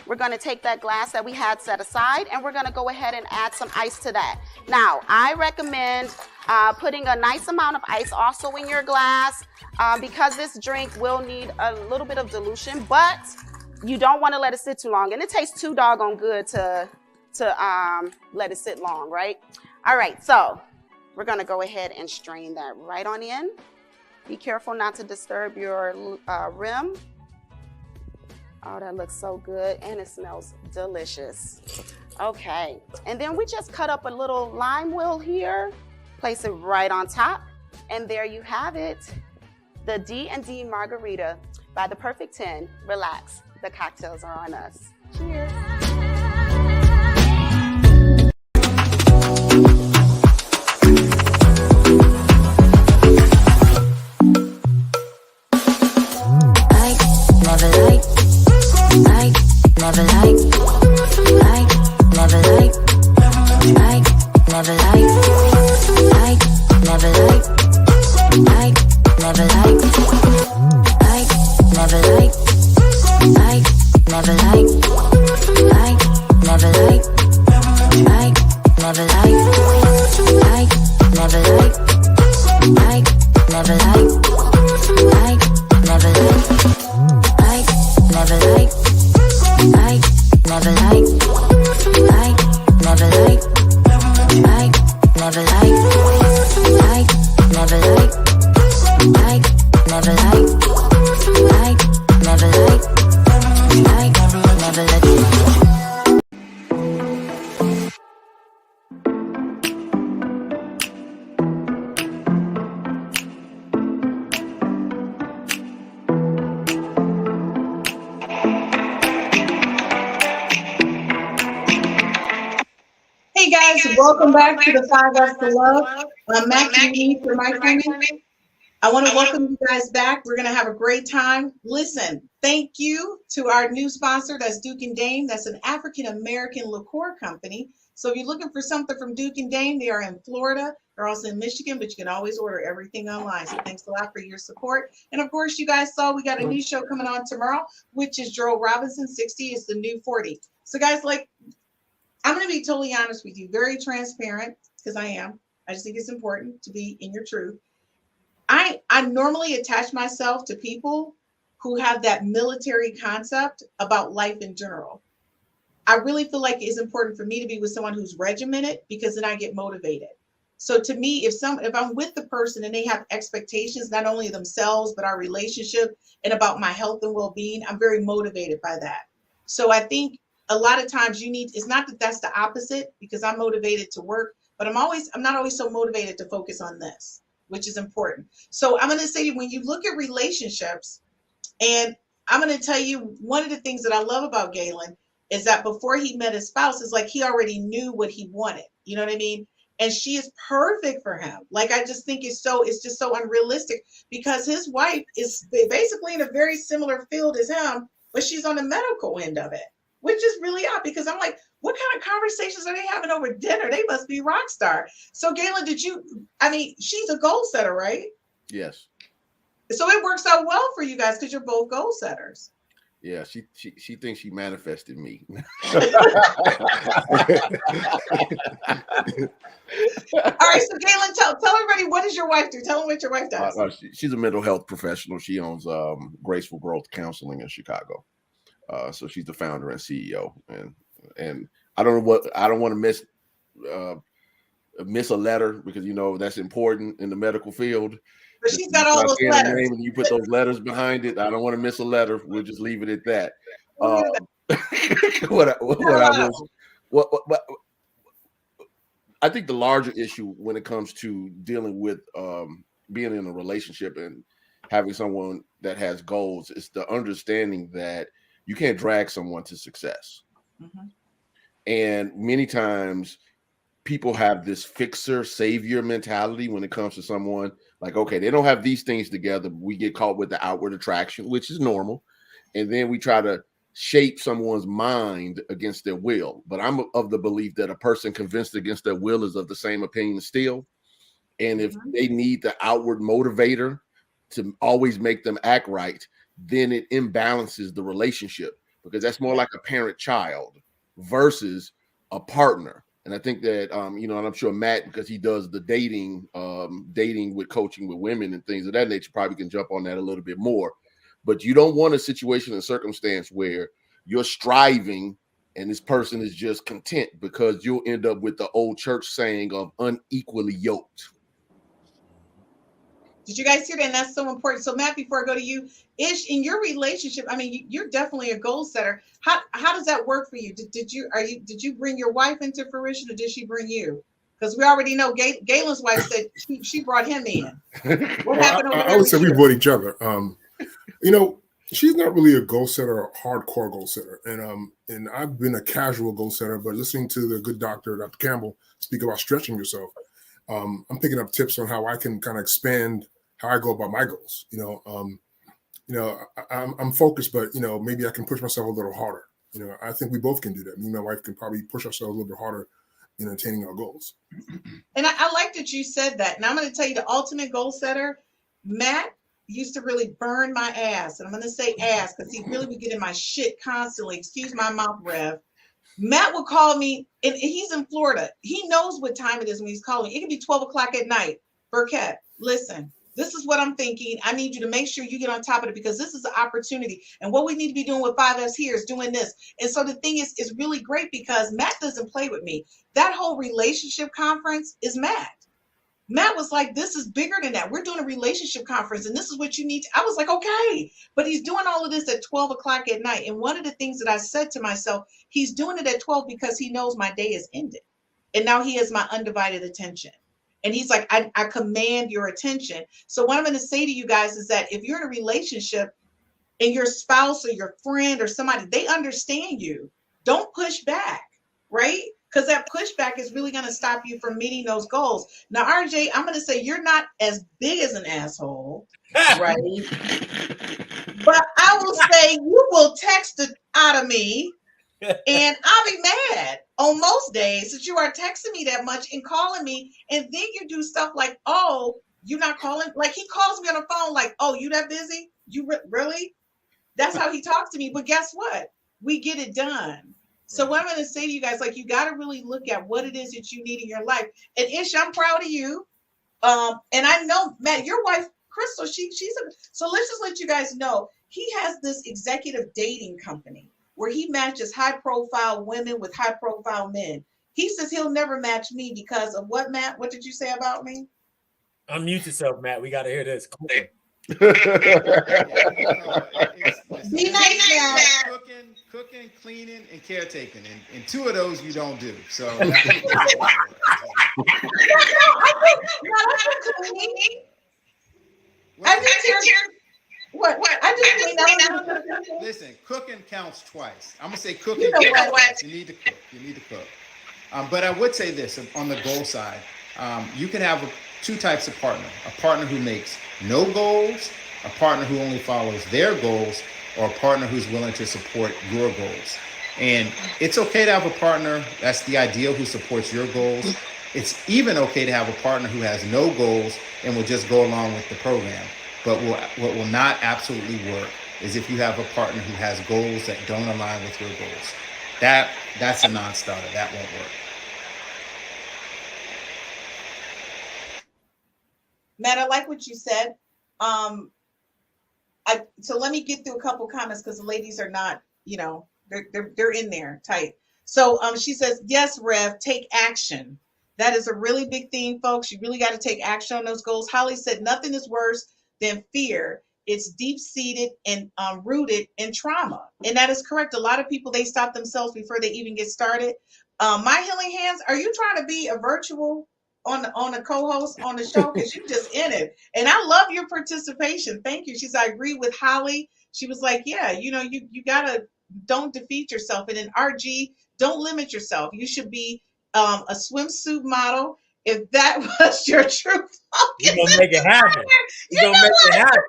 we're gonna take that glass that we had set aside and we're gonna go ahead and add some ice to that. Now, I recommend putting a nice amount of ice also in your glass because this drink will need a little bit of dilution, but you don't wanna let it sit too long. And it tastes too doggone good to let it sit long, right? All right, so we're gonna go ahead and strain that right on in. Be careful not to disturb your rim. Oh, that looks so good and it smells delicious. Okay, and then we just cut up a little lime wheel here, place it right on top, and there you have it. The D&D Margarita by The Perfect 10. Relax, the cocktails are on us. Cheers. Welcome back to the 5 After Love. I'm Mac for my family. I want to welcome you guys back. We're going to have a great time. Listen, thank you to our new sponsor, that's Duke and Dame. That's an African-American liqueur company. So if you're looking for something from Duke and Dame, they are in Florida. They're also in Michigan, but you can always order everything online. So thanks a lot for your support. And of course, you guys saw we got a new show coming on tomorrow, which is Joel Robinson. 60 is the new 40. So guys, I'm going to be totally honest with you, very transparent, because I am. I just think it's important to be in your truth. I normally attach myself to people who have that military concept about life in general. I really feel like it's important for me to be with someone who's regimented because then I get motivated. So to me, if I'm with the person and they have expectations, not only of themselves, but our relationship and about my health and well-being, I'm very motivated by that. So I think a lot of times it's not that that's the opposite because I'm motivated to work, but I'm not always so motivated to focus on this, which is important. So I'm going to say when you look at relationships, and I'm going to tell you one of the things that I love about Gaylon is that before he met his spouse, is like he already knew what he wanted. You know what I mean? And she is perfect for him. Like, I just think it's just so unrealistic, because his wife is basically in a very similar field as him, but she's on the medical end of it, which is really odd, because I'm like, what kind of conversations are they having over dinner? They must be rock star. So Gaylon, she's a goal setter, right? Yes. So it works out well for you guys because you're both goal setters. Yeah, she thinks she manifested me. All right, so Gaylon, tell everybody, what does your wife do? Tell them what your wife does. She's a mental health professional. She owns Graceful Growth Counseling in Chicago. So she's the founder and CEO. And I don't want to miss a letter, because that's important in the medical field. But she's got all those letters. And you put those letters behind it. I don't want to miss a letter. We'll just leave it at that. I think the larger issue when it comes to dealing with being in a relationship and having someone that has goals is the understanding that you can't drag someone to success. Mm-hmm. And many times people have this fixer savior mentality when it comes to someone. Like, okay, they don't have these things together. We get caught with the outward attraction, which is normal. And then we try to shape someone's mind against their will. But I'm of the belief that a person convinced against their will is of the same opinion still. And if they need the outward motivator to always make them act right, then it imbalances the relationship, because that's more like a parent-child versus a partner. And I think that, and I'm sure Matt, because he does the dating with coaching with women and things of that nature, probably can jump on that a little bit more. But you don't want a situation and circumstance where you're striving and this person is just content, because you'll end up with the old church saying of unequally yoked. Did you guys hear that? And that's so important. So Matt, before I go to you, Ish, in your relationship, you're definitely a goal setter. How does that work for you? Did you bring your wife into fruition, or did she bring you? Because we already know Gaylon's wife said she brought him in. What happened over there? I would say we brought each other. She's not really a goal setter, a hardcore goal setter, and I've been a casual goal setter. But listening to the good Dr. Campbell speak about stretching yourself, I'm picking up tips on how I can kind of expand how I go about my goals. I'm focused, but maybe I can push myself a little harder. I think we both can do that. Me and my wife can probably push ourselves a little bit harder in attaining our goals. And I like that you said that. And I'm going to tell you, the ultimate goal setter, Matt, used to really burn my ass. And I'm going to say ass because he really would get in my shit constantly. Excuse my mouth, Rev. Matt would call me, and he's in Florida. He knows what time it is when he's calling. It can be 12 o'clock at night. Burkett, listen, this is what I'm thinking. I need you to make sure you get on top of it, because this is an opportunity. And what we need to be doing with 5S here is doing this. And so the thing is really great, because Matt doesn't play with me. That whole relationship conference is Matt. Matt was like, this is bigger than that. We're doing a relationship conference, and this is what you need. I was like, okay. But he's doing all of this at 12 o'clock at night. And one of the things that I said to myself, he's doing it at 12 because he knows my day is ended. And now he has my undivided attention. And he's like, I command your attention. So what I'm going to say to you guys is that if you're in a relationship and your spouse or your friend or somebody, they understand you, don't push back, right? Because that pushback is really going to stop you from meeting those goals. Now, RJ, I'm going to say you're not as big as an asshole, right? But I will say you will text it out of me, and I'll be mad on most days that you are texting me that much and calling me, and then you do stuff like, oh, you're not calling? Like, he calls me on the phone like, oh, you that busy? You really? That's how he talks to me. But guess what? We get it done. So what I'm going to say to you guys, like, you got to really look at what it is that you need in your life. And Ish, I'm proud of you. And I know, Matt, your wife, Crystal, so let's just let you guys know, he has this executive dating company where he matches high profile women with high profile men. He says he'll never match me because of what, Matt? What did you say about me? Unmute yourself, Matt. We got to hear this. Be nice, Matt. Cooking, cleaning, and caretaking, and two of those you don't do. So I just clean out. Listen, cooking counts twice. I'm gonna say cooking counts twice. You need to cook. You need to cook. But I would say this on the goal side. You can have two types of partner. A partner who makes no goals, a partner who only follows their goals, or a partner who's willing to support your goals. And it's okay to have a partner, that's the ideal, who supports your goals. It's even okay to have a partner who has no goals and will just go along with the program. But what will not absolutely work is if you have a partner who has goals that don't align with your goals. That's a non-starter. That won't work. Matt, I like what you said. So let me get through a couple comments because the ladies are not, they're in there tight. So she says, yes, Rev, take action. That is a really big theme, folks. You really got to take action on those goals. Holly said, nothing is worse than fear. It's deep-seated and rooted in trauma. And that is correct. A lot of people, they stop themselves before they even get started. My Healing Hands, are you trying to be a virtual on a co-host on the show? Because you just in it. And I love your participation. Thank you. She said, I agree with Holly. She was like, yeah, you gotta, don't defeat yourself. And in RG, don't limit yourself. You should be a swimsuit model. If that was your true focus, you're gonna make it happen. You're gonna make it happen.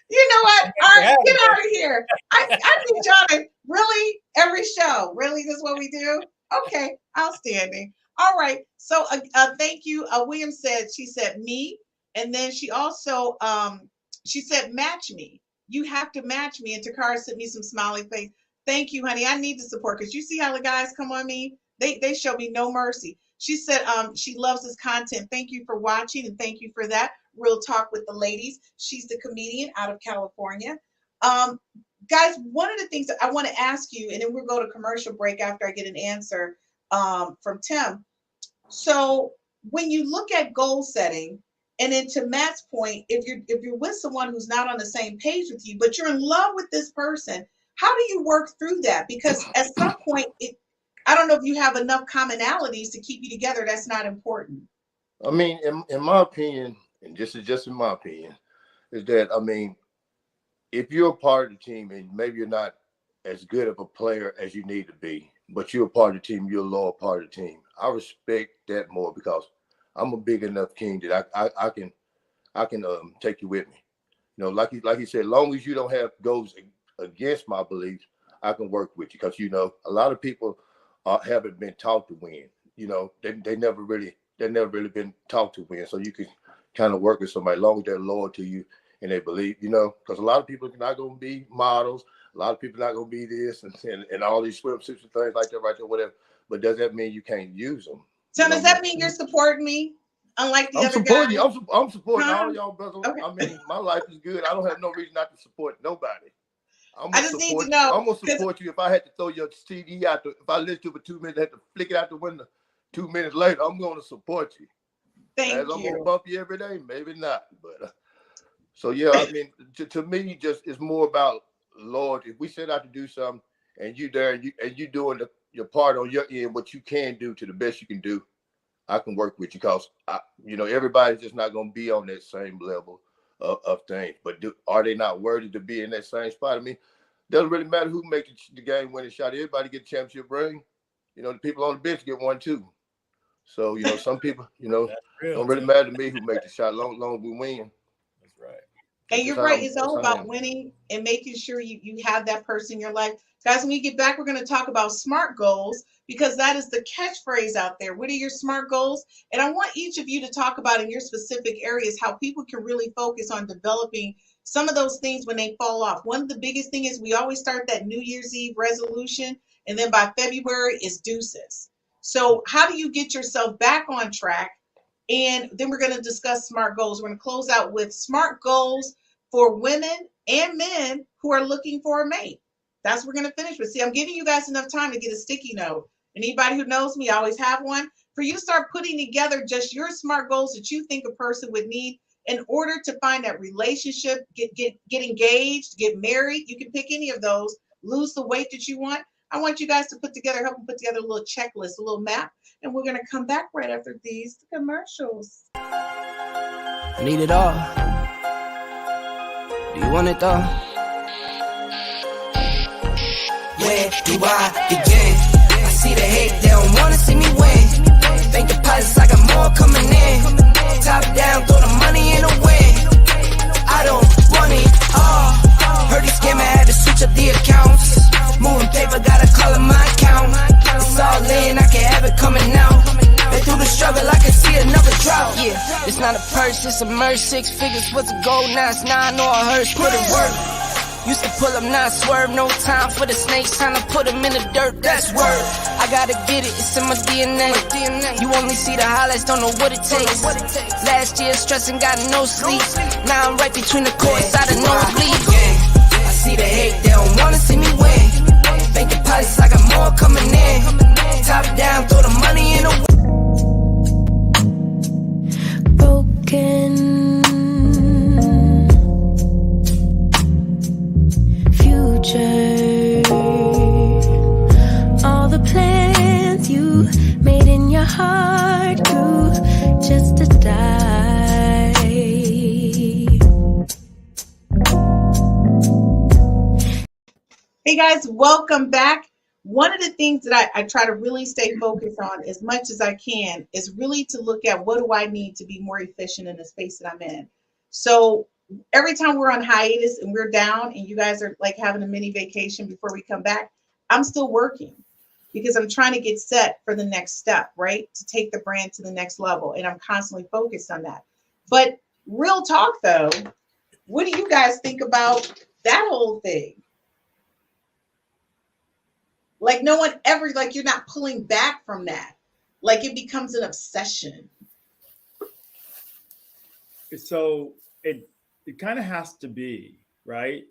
You know what? All right, get out of here. I need y'all to really every show. Really, this is what we do? Okay, outstanding. All right. So thank you. William said, she said me. And then she also, she said, match me. You have to match me. And Takara sent me some smiley face. Thank you, honey. I need the support because you see how the guys come on me. They show me no mercy. She said she loves this content. Thank you for watching and thank you for that. Real Talk with the Ladies. She's the comedian out of California. Guys, one of the things that I want to ask you, and then we'll go to commercial break after I get an answer from Tim. So when you look at goal setting, and then to Matt's point, if you're with someone who's not on the same page with you, but you're in love with this person, how do you work through that? Because at some point, I don't know if you have enough commonalities to keep you together. That's not important. I mean, in my opinion, and this is just in my opinion, is that, I mean, if you're a part of the team and maybe you're not as good of a player as you need to be, but you're a part of the team, you're a loyal part of the team, I respect that more because I'm a big enough king that I can take you with me. You know, like he said, as long as you don't have goals against my beliefs, I can work with you because, a lot of people haven't been taught to win. They never really been taught to win. So you can kind of work with somebody as long as they're loyal to you and they believe, because a lot of people are not going to be models. A lot of people are not going to be this and all these swimsuits and things like that right there, whatever. But does that mean you can't use them? So does that mean you're supporting me? Unlike the other guys? I'm supporting all y'all, brother. Okay. I mean, my life is good. I don't have no reason not to support nobody. I just need to know. I'm gonna support you. If I had to throw your CD out, if I listened to it for 2 minutes, I had to flick it out the window 2 minutes later, I'm gonna support you. Thank you. I'm gonna bump you every day, maybe not, but so yeah. I mean, to me, just it's more about Lord. If we set out to do something, and you there, and you doing your part on your end, what you can do to the best you can do, I can work with you because everybody's just not gonna be on that same level of things. But are they not worthy to be in that same spot? I mean, doesn't really matter who makes the game winning shot. Everybody get a championship ring. The people on the bench get one too. So some people don't really matter to me who makes the shot, long as we win. That's right. And you're right. It's all about winning and making sure you have that person in your life. Guys, when we get back, we're going to talk about SMART goals because that is the catchphrase out there. What are your SMART goals? And I want each of you to talk about in your specific areas how people can really focus on developing some of those things when they fall off. One of the biggest things is we always start that New Year's Eve resolution, and then by February it's deuces. So how do you get yourself back on track? And then we're going to discuss SMART goals. We're going to close out with SMART goals for women and men who are looking for a mate. That's what we're going to finish with. See, I'm giving you guys enough time to get a sticky note. Anybody who knows me, I always have one. For you to start putting together just your SMART goals that you think a person would need in order to find that relationship, get engaged, get married. You can pick any of those, lose the weight that you want. I want you guys to help them put together a little checklist, a little map, and we're going to come back right after these commercials. I need it all. Do you want it though? where do I begin? I see the hate, they don't wanna see me win. Bank deposits, I got more coming in. Top down, throw the money in the wind. I don't want it all. Heard he scammer, had to switch up the accounts. Moving paper, gotta call it my account. It's all in, I can have it coming out. Been through the struggle, I can see another drought. Yeah, it's not a purse, it's a merch. 6 figures was a goal, now it's 9 or a hearse. Put it work. Used to pull up, not swerve. No time for the snakes, time to put them in the dirt. That's word. I gotta get it, it's in my DNA. You only see the highlights, don't know what it takes. Last year stressing, got no sleep. Now I'm right between the courts, I don't know it bleeds. I see the hate, they don't wanna see me win. Bank deposits, I got more coming in. Top down, throw the money in the broken future. All the plans you made in your heart grew just to die. Hey guys, welcome back. One of the things that I try to really stay focused on as much as I can is really to look at what do I need to be more efficient in the space that I'm in. So every time we're on hiatus and we're down and you guys are like having a mini vacation before we come back, I'm still working because I'm trying to get set for the next step, right? To take the brand to the next level. And I'm constantly focused on that. But real talk though, what do you guys think about that whole thing? Like no one ever, like you're not pulling back from that. Like it becomes an obsession. So it kind of has to be, right?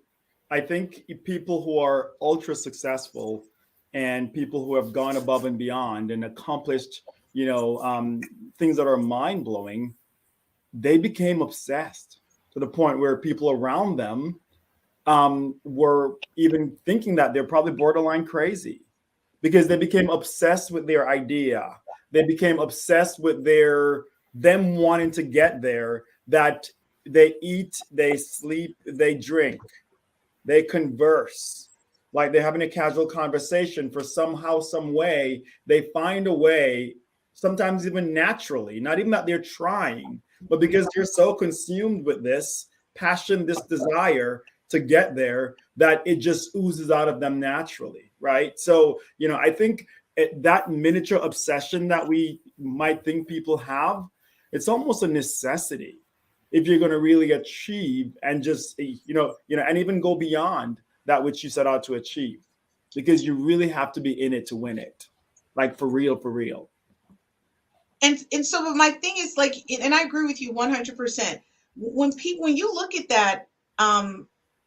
I think people who are ultra successful and people who have gone above and beyond and accomplished, things that are mind blowing, they became obsessed to the point where people around them were even thinking that they're probably borderline crazy because they became obsessed with their idea. They became obsessed with them wanting to get there, that they eat, they sleep, they drink, they converse, like they're having a casual conversation for somehow, some way, they find a way, sometimes even naturally, not even that they're trying, but because they're so consumed with this passion, this desire to get there, that it just oozes out of them naturally, right? So, I think that miniature obsession that we might think people have, it's almost a necessity if you're going to really achieve and just, and even go beyond that which you set out to achieve, because you really have to be in it to win it, like for real, for real. And so my thing is like, and I agree with you 100%. When you look at that,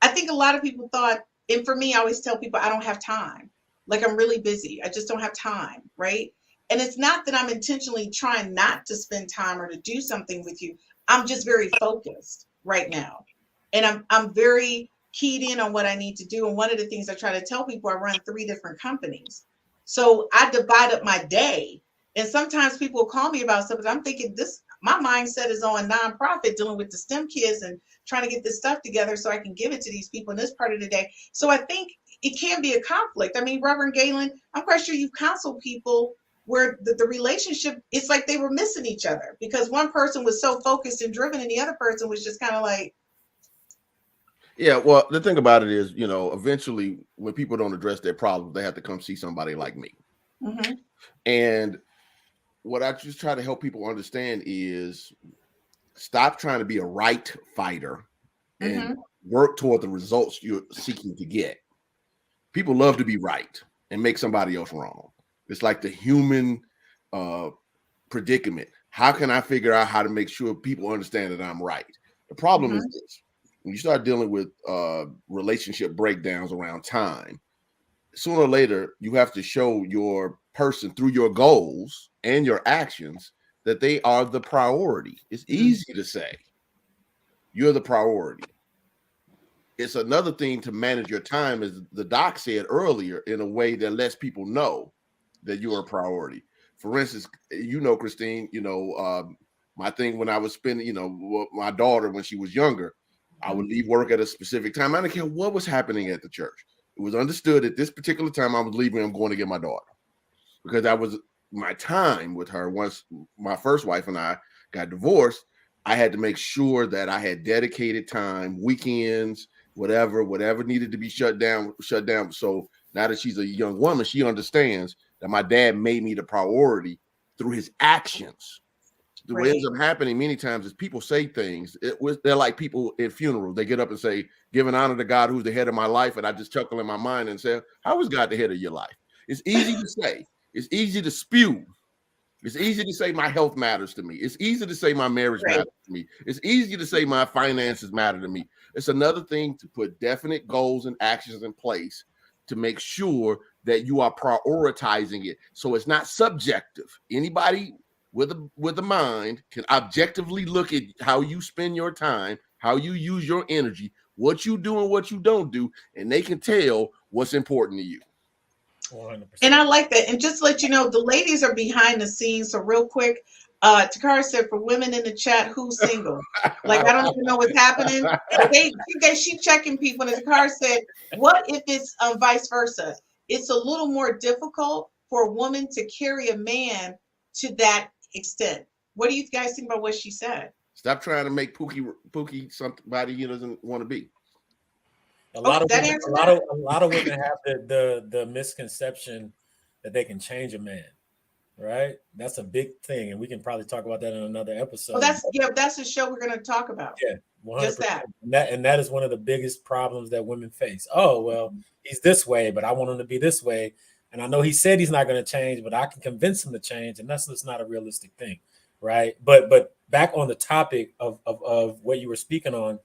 I think a lot of people thought, and for me, I always tell people I don't have time. Like I'm really busy. I just don't have time, right? And it's not that I'm intentionally trying not to spend time or to do something with you. I'm just very focused right now. And I'm very keyed in on what I need to do. And one of the things I try to tell people, I run 3 different companies. So I divide up my day. And sometimes people call me about stuff, but I'm thinking my mindset is on nonprofit, dealing with the STEM kids and trying to get this stuff together so I can give it to these people in this part of the day. So I think it can be a conflict. I mean, Reverend Gaylon, I'm quite sure you've counseled people where the relationship, it's like they were missing each other because one person was so focused and driven and the other person was just kind of like. Yeah, well, the thing about it is, eventually when people don't address their problems, they have to come see somebody like me. Mm-hmm. And what I just try to help people understand is stop trying to be a right fighter and work toward the results you're seeking to get. People love to be right and make somebody else wrong. It's like the human predicament. How can I figure out how to make sure people understand that I'm right? The problem is this. When you start dealing with relationship breakdowns around time, sooner or later, you have to show your person through your goals and your actions that they are the priority. It's easy to say you're the priority. It's another thing to manage your time, as the doc said earlier, in a way that lets people know that you're a priority. For instance, Christine, my thing when I was spending, my daughter when she was younger, I would leave work at a specific time. I didn't care what was happening at the church. It was understood at this particular time I was leaving. I'm going to get my daughter because that was my time with her. Once my first wife and I got divorced, I had to make sure that I had dedicated time, weekends, whatever needed to be shut down. So now that she's a young woman, she understands that my dad made me the priority through his actions. The way it ends up happening many times is people say things. They're like people at funerals. They get up and say, giving honor to God who's the head of my life. And I just chuckle in my mind and say, how is God the head of your life? It's easy to say. It's easy to spew. It's easy to say my health matters to me. It's easy to say my marriage matters to me. It's easy to say my finances matter to me. It's another thing to put definite goals and actions in place to make sure that you are prioritizing it. So it's not subjective. Anybody with a mind can objectively look at how you spend your time, how you use your energy, what you do and what you don't do, and they can tell what's important to you. 100%. And I like that. And just to let you know, the ladies are behind the scenes. So real quick, Takara said, for women in the chat, who's single? Like, I don't even know what's happening. She checking people. And Takara said, what if it's vice versa? It's a little more difficult for a woman to carry a man to that extent. What do you guys think about what she said? Stop trying to make Pookie somebody he doesn't want to be. A lot of women have the misconception that they can change a man, right? That's a big thing, and we can probably talk about that in another episode. Oh, that's the show we're going to talk about. Yeah, 100%. Just that. And that is one of the biggest problems that women face. Oh, well, he's this way, but I want him to be this way, and I know he said he's not going to change, but I can convince him to change, and that's just not a realistic thing, right? But back on the topic of what you were speaking on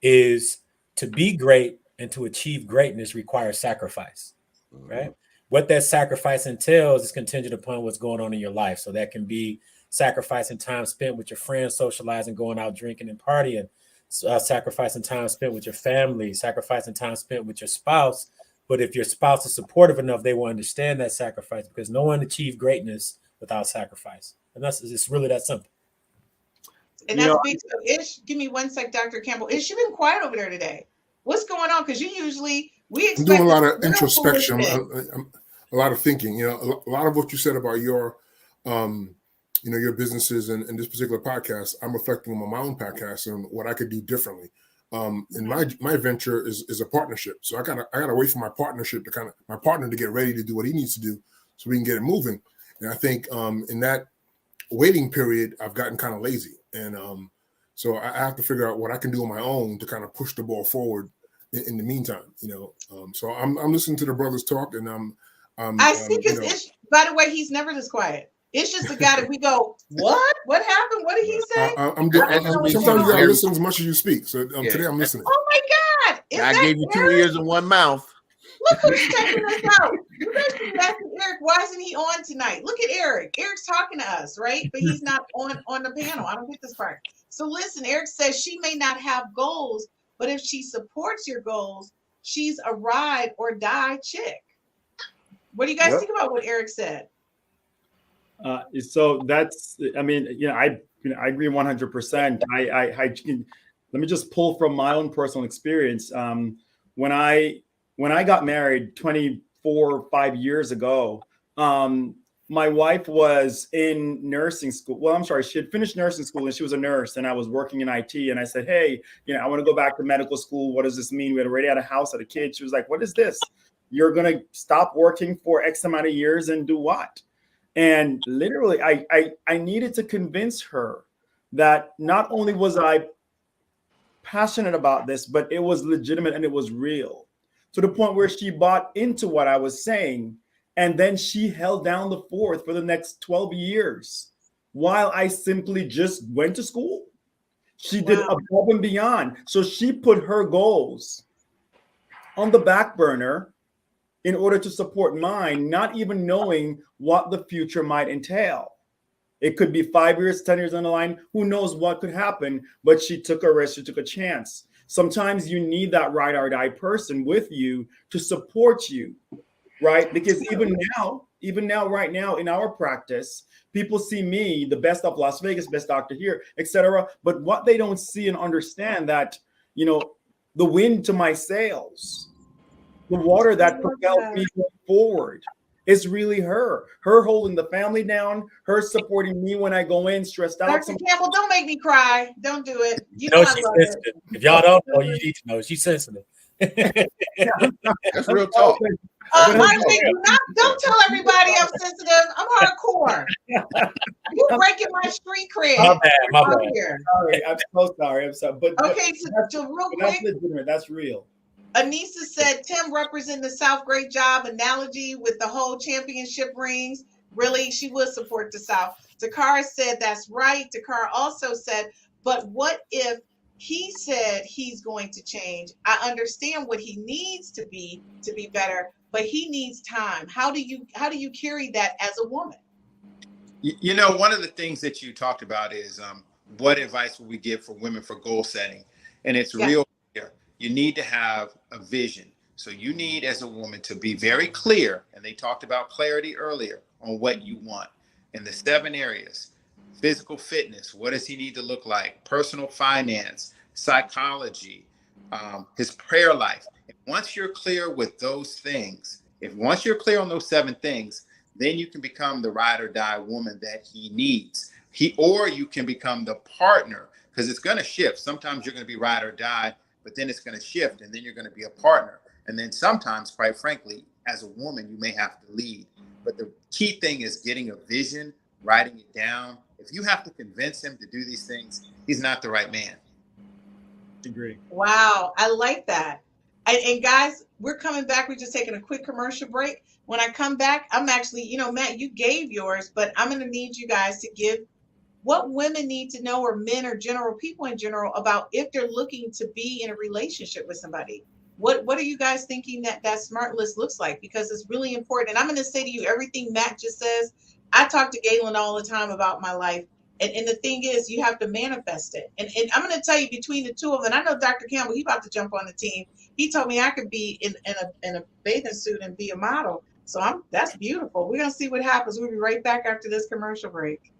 is to be great. And to achieve greatness requires sacrifice, right? What that sacrifice entails is contingent upon what's going on in your life. So that can be sacrificing time spent with your friends, socializing, going out drinking and partying, sacrificing time spent with your family, sacrificing time spent with your spouse. But if your spouse is supportive enough, they will understand that sacrifice because no one achieved greatness without sacrifice. And it's really that simple. And that's big. So Ish, give me one sec, Dr. Campbell. Ish, you've been quiet over there today. What's going on? Because we expect I'm doing a lot of introspection, a lot of thinking. You know, a lot of what you said about your, your businesses and this particular podcast. I'm reflecting on my own podcast and what I could do differently. And my venture is a partnership, so I gotta wait for my partner to get ready to do what he needs to do, so we can get it moving. And I think in that waiting period, I've gotten kind of lazy, and so I have to figure out what I can do on my own to kind of push the ball forward in the meantime, So I'm listening to the brothers talk, and I see because Ish, by the way, he's never this quiet. It's just a guy that we go, what? What happened? What did he say? Sometimes you gotta listen as much as you speak. So today I'm listening. Oh my God! I gave you 2 ears and 1 mouth. Look who's checking us out. You guys should be asking Eric, why isn't he on tonight? Look at Eric. Eric's talking to us, right? But he's not on the panel. I don't get this part. So listen, Eric says she may not have goals, but if she supports your goals, she's a ride or die chick. What do you guys think about what Eric said? So that's, I agree 100%. Let me just pull from my own personal experience. When I got married 5 years ago, my wife was in nursing school. Well, I'm sorry, she had finished nursing school and she was a nurse, and I was working in IT. And I said, hey, I want to go back to medical school. What does this mean? We had already had a house, had a kid. She was like, what is this? You're going to stop working for X amount of years and do what? And literally, I needed to convince her that not only was I passionate about this, but it was legitimate and it was real, to the point where she bought into what I was saying. And then she held down the fort for the next 12 years while I simply just went to school. She did above and beyond. So she put her goals on the back burner in order to support mine, not even knowing what the future might entail. It could be 5 years, 10 years down the line. Who knows what could happen? But she took a risk. She took a chance. Sometimes you need that ride or die person with you to support you, right? Because even now, right now in our practice, people see me, the best of Las Vegas, best doctor here, etc. But what they don't see and understand that, the wind to my sails the water that I love propels that. me going forward. It's really her holding the family down, her supporting me when I go in stressed out. Dr. Campbell, don't make me cry. Don't do it. You You know know I she's love it. sensitive. If y'all don't know, you need to know. She's sensitive. That's real talk. Honestly, don't tell everybody I'm sensitive. I'm hardcore. You're breaking my street cred. My bad. My out bad. here. Sorry, I'm so sorry. I'm sorry. But Okay, so real that's quick, legitimate. That's real. Anissa said Tim representing the South. Great job. Analogy with the whole championship rings. Really, she would support the South. Takara said that's right. Takara also said, but what if he said he's going to change? I understand what he needs to be better, but he needs time. How do you carry that as a woman? You know, one of the things that you talked about is what advice would we give for women for goal setting? And it's real clear. You need to have a vision. So you need, as a woman, to be very clear. And they talked about clarity earlier on what you want in the 7 areas. Physical fitness, what does he need to look like? Personal finance, psychology, his prayer life. And once you're clear with those things, once you're clear on those 7 things, then you can become the ride or die woman that he needs. Or you can become the partner, because it's going to shift. Sometimes you're going to be ride or die, but then it's going to shift, and then you're going to be a partner. And then sometimes, quite frankly, as a woman, you may have to lead. But the key thing is getting a vision, writing it down. If you have to convince him to do these things, he's not the right man. Agree. Wow, I like that. And guys, we're coming back. We're just taking a quick commercial break. When I come back, I'm actually, Matt, you gave yours, but I'm going to need you guys to give what women need to know, or men or people in general, about if they're looking to be in a relationship with somebody. What are you guys thinking that smart list looks like? Because it's really important. And I'm going to say to you, everything Matt just says, I talk to Gaylon all the time about my life. And the thing is, you have to manifest it. And I'm going to tell you, between the two of them, and I know Dr. Campbell, he's about to jump on the team. He told me I could be in a bathing suit and be a model. So that's beautiful. We're going to see what happens. We'll be right back after this commercial break.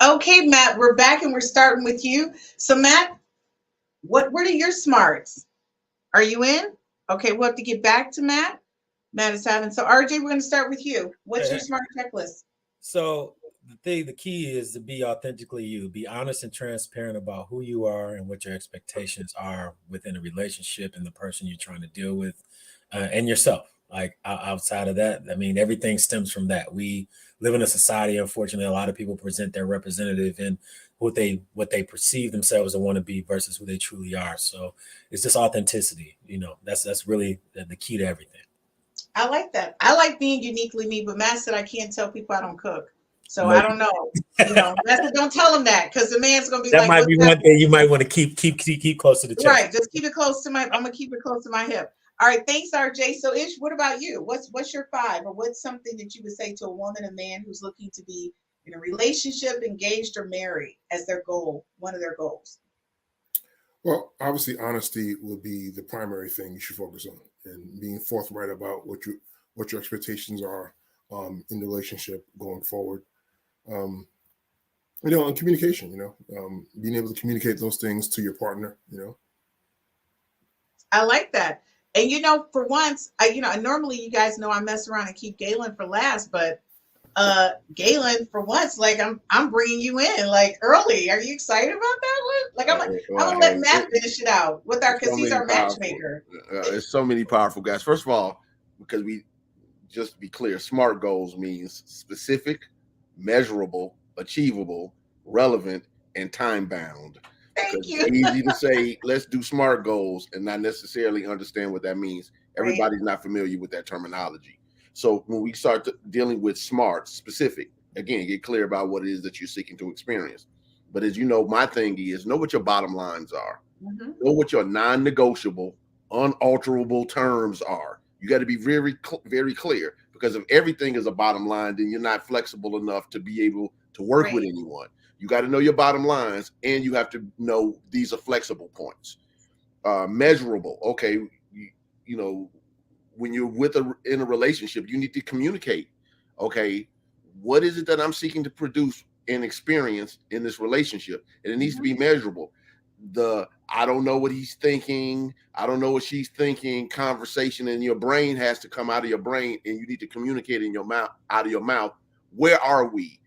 Okay, Matt, we're back and we're starting with you. So, Matt, what are your smarts? Are you in? Okay, we'll have to get back to Matt. Matt is having. So, RJ, we're going to start with you. What's your smart checklist? So the key is to be authentically you. Be honest and transparent about who you are and what your expectations are within a relationship and the person you're trying to deal with, and yourself. Like outside of that, I mean, everything stems from that. We live in a society, unfortunately, a lot of people present their representative in what they perceive themselves to want to be versus who they truly are. So it's just authenticity. That's really the key to everything. I like that. I like being uniquely me, but Matt said I can't tell people I don't cook. So I don't know. Matt said don't tell him that, because the man's gonna be that like, might be one thing you might want to keep close to the chest. Right. Just keep it close to I'm gonna keep it close to my hip. All right, thanks, RJ. So Ish, what about you? What's your 5, or what's something that you would say to a woman, a man who's looking to be in a relationship, engaged, or married as their goal, one of their goals? Well, obviously, honesty will be the primary thing you should focus on, and being forthright about what your expectations are in the relationship going forward. And communication, being able to communicate those things to your partner, I like that. And for once, normally you guys know I mess around and keep Gaylon for last, but Gaylon, for once, like I'm bringing you in like early. Are you excited about that one? Like I'm gonna let Matt finish it out with because he's our matchmaker. There's so many powerful guys. First of all, because just to be clear, SMART goals means specific, measurable, achievable, relevant, and time bound. Thank you. It's easy to say, let's do SMART goals and not necessarily understand what that means. Everybody's not familiar with that terminology. So when we start dealing with SMART, specific, again, get clear about what it is that you're seeking to experience. But as you know, my thing is know what your bottom lines are. Mm-hmm. Know what your non-negotiable, unalterable terms are. You got to be very, very clear, because if everything is a bottom line, then you're not flexible enough to be able to work with anyone. You got to know your bottom lines, and you have to know these are flexible points. Measurable. Okay. When you're in a relationship, you need to communicate. Okay. What is it that I'm seeking to produce and experience in this relationship? And it needs to be measurable. I don't know what he's thinking, I don't know what she's thinking conversation in your brain has to come out of your brain, and you need to communicate in your mouth, out of your mouth. Where are we?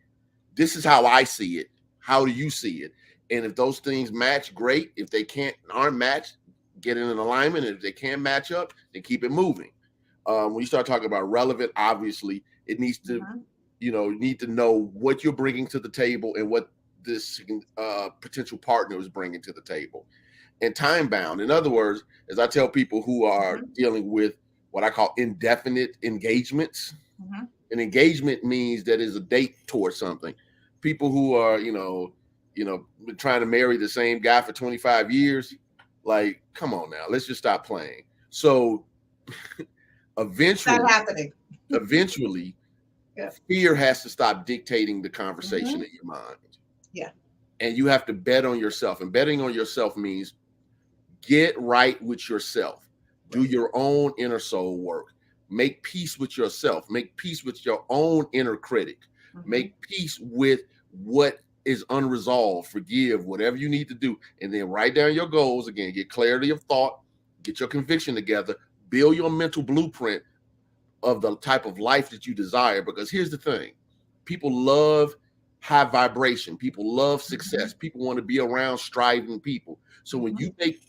This is how I see it. How do you see it? And if those things match, great. If they aren't matched, get in an alignment. And if they can't match up, then keep it moving. When you start talking about relevant, obviously it needs to, you need to know what you're bringing to the table and what this potential partner is bringing to the table. And time bound. In other words, as I tell people who are dealing with what I call indefinite engagements, an engagement means that is a date towards something. People who are, been trying to marry the same guy for 25 years, like, come on now, let's just stop playing. So eventually, not happening. Eventually, fear has to stop dictating the conversation in your mind. Yeah. And you have to bet on yourself. And betting on yourself means get right with yourself. Do your own inner soul work. Make peace with yourself. Make peace with your own inner critic. Make peace with what is unresolved. Forgive, whatever you need to do. And then write down your goals. Again, get clarity of thought. Get your conviction together. Build your mental blueprint of the type of life that you desire. Because here's the thing. People love high vibration. People love success. People want to be around striving people. So when you make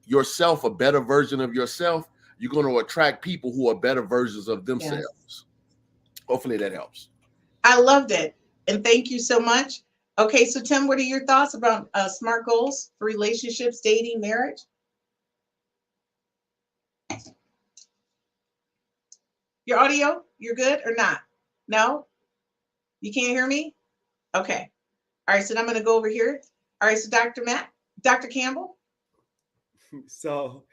yourself a better version of yourself, you're going to attract people who are better versions of themselves. Yes. Hopefully that helps. I loved it. And thank you so much. Okay, so Tim, what are your thoughts about SMART goals for relationships, dating, marriage? Your audio, you're good or not? No? You can't hear me? Okay. All right, so I'm going to go over here. All right, so Dr. Campbell. So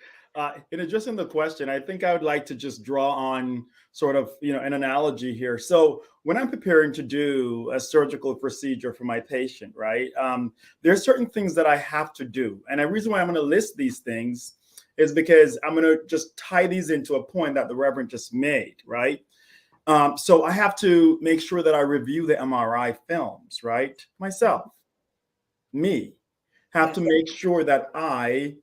in addressing the question, I think I would like to just draw on sort of, an analogy here. So when I'm preparing to do a surgical procedure for my patient, right, there's certain things that I have to do. And the reason why I'm going to list these things is because I'm going to just tie these into a point that the Reverend just made, right? So I have to make sure that I review the MRI films, right? Myself, me, have to make sure that I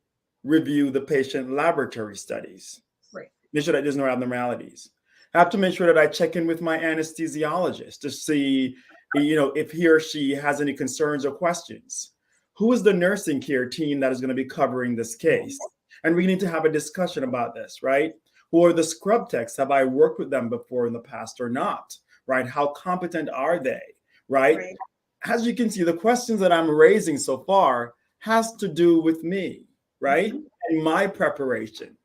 review the patient laboratory studies, right? Make sure that there's no abnormalities. I have to make sure that I check in with my anesthesiologist to see, if he or she has any concerns or questions. Who is the nursing care team that is going to be covering this case? And we need to have a discussion about this, right? Who are the scrub techs? Have I worked with them before in the past or not, right? How competent are they, right? As you can see, the questions that I'm raising so far has to do with me, right? And my preparation.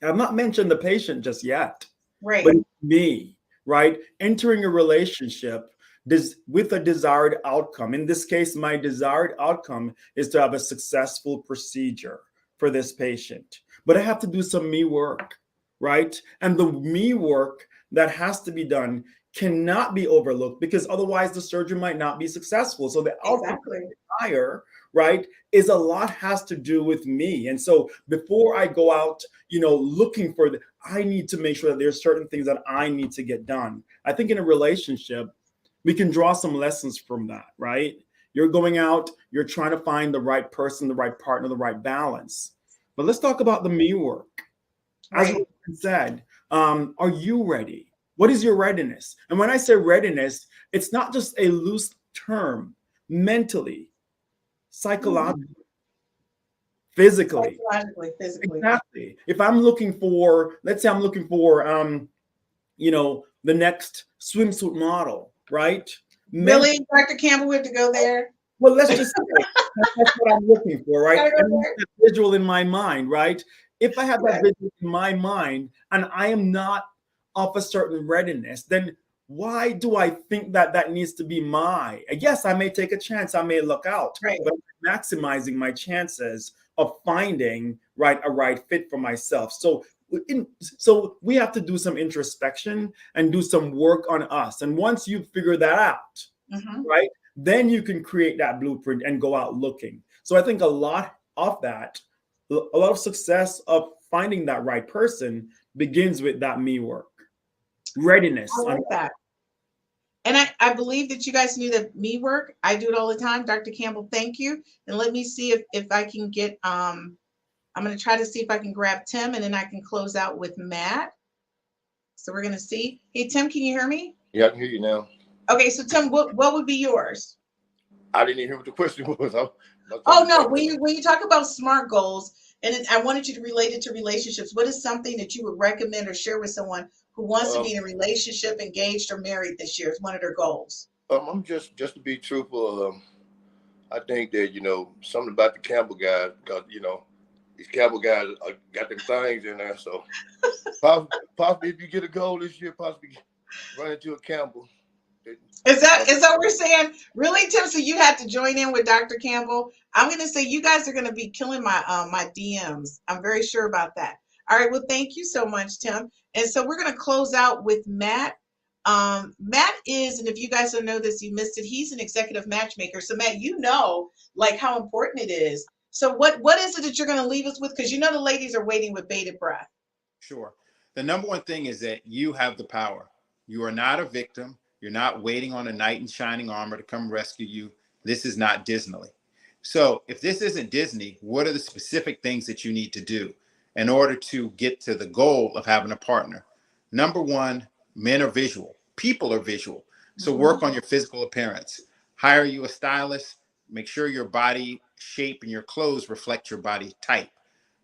I've not mentioned the patient just yet, right? But me, right? Entering a relationship with a desired outcome. In this case, my desired outcome is to have a successful procedure for this patient. But I have to do some me work, right? And the me work that has to be done cannot be overlooked, because otherwise the surgery might not be successful. So the outcome higher, right, is a lot has to do with me. And so before I go out, looking for I need to make sure that there's certain things that I need to get done. I think in a relationship, we can draw some lessons from that, right? You're going out, you're trying to find the right person, the right partner, the right balance. But let's talk about the me work. As Right. we said, are you ready? What is your readiness? And when I say readiness, it's not just a loose term. Mentally, psychologically, physically. Psychologically, physically. Exactly. If I'm looking for, let's say I'm looking for, the next swimsuit model, right? Really, Dr. Campbell, we have to go there? Well, let's just say that's what I'm looking for, right? Gotta go And there. that visual in my mind, right? If I have that visual in my mind and I am not of a certain readiness, then why do I think that that needs to be my? Yes, I may take a chance, I may look out, Right. but I'm maximizing my chances of finding a right fit for myself. So we have to do some introspection and do some work on us. And once you figure that out, right, then you can create that blueprint and go out looking. So I think a lot of success of finding that right person begins with that me work. Readiness. I like that. And I believe that you guys knew that me work. I do it all the time. Dr. Campbell, thank you. And let me see if I can get, I'm going to try to see if I can grab Tim, and then I can close out with Matt. So we're going to see. Hey, Tim, can you hear me? Yeah, I can hear you now. Okay, so Tim, what would be yours? I didn't even hear what the question was. Oh, no, when you talk about SMART goals, and I wanted you to relate it to relationships, what is something that you would recommend or share with someone who wants to be in a relationship, engaged, or married this year as one of their goals? I'm just to be truthful. I think that something about the Campbell guys, because these Campbell guys got them things in there. So possibly if you get a goal this year, possibly run into a Campbell. Is that what we're saying? Really, Tim? So you had to join in with Dr. Campbell. I'm going to say you guys are going to be killing my my DMs. I'm very sure about that. All right. Well, thank you so much, Tim. And so we're going to close out with Matt. Matt is, and if you guys don't know this, you missed it. He's an executive matchmaker. So Matt, how important it is. So what is it that you're going to leave us with? Because the ladies are waiting with bated breath. Sure. The number one thing is that you have the power. You are not a victim. You're not waiting on a knight in shining armor to come rescue you. This is not Disney. So if this isn't Disney, what are the specific things that you need to do in order to get to the goal of having a partner? Number one, men are visual. People are visual. So work on your physical appearance. Hire you a stylist. Make sure your body shape and your clothes reflect your body type.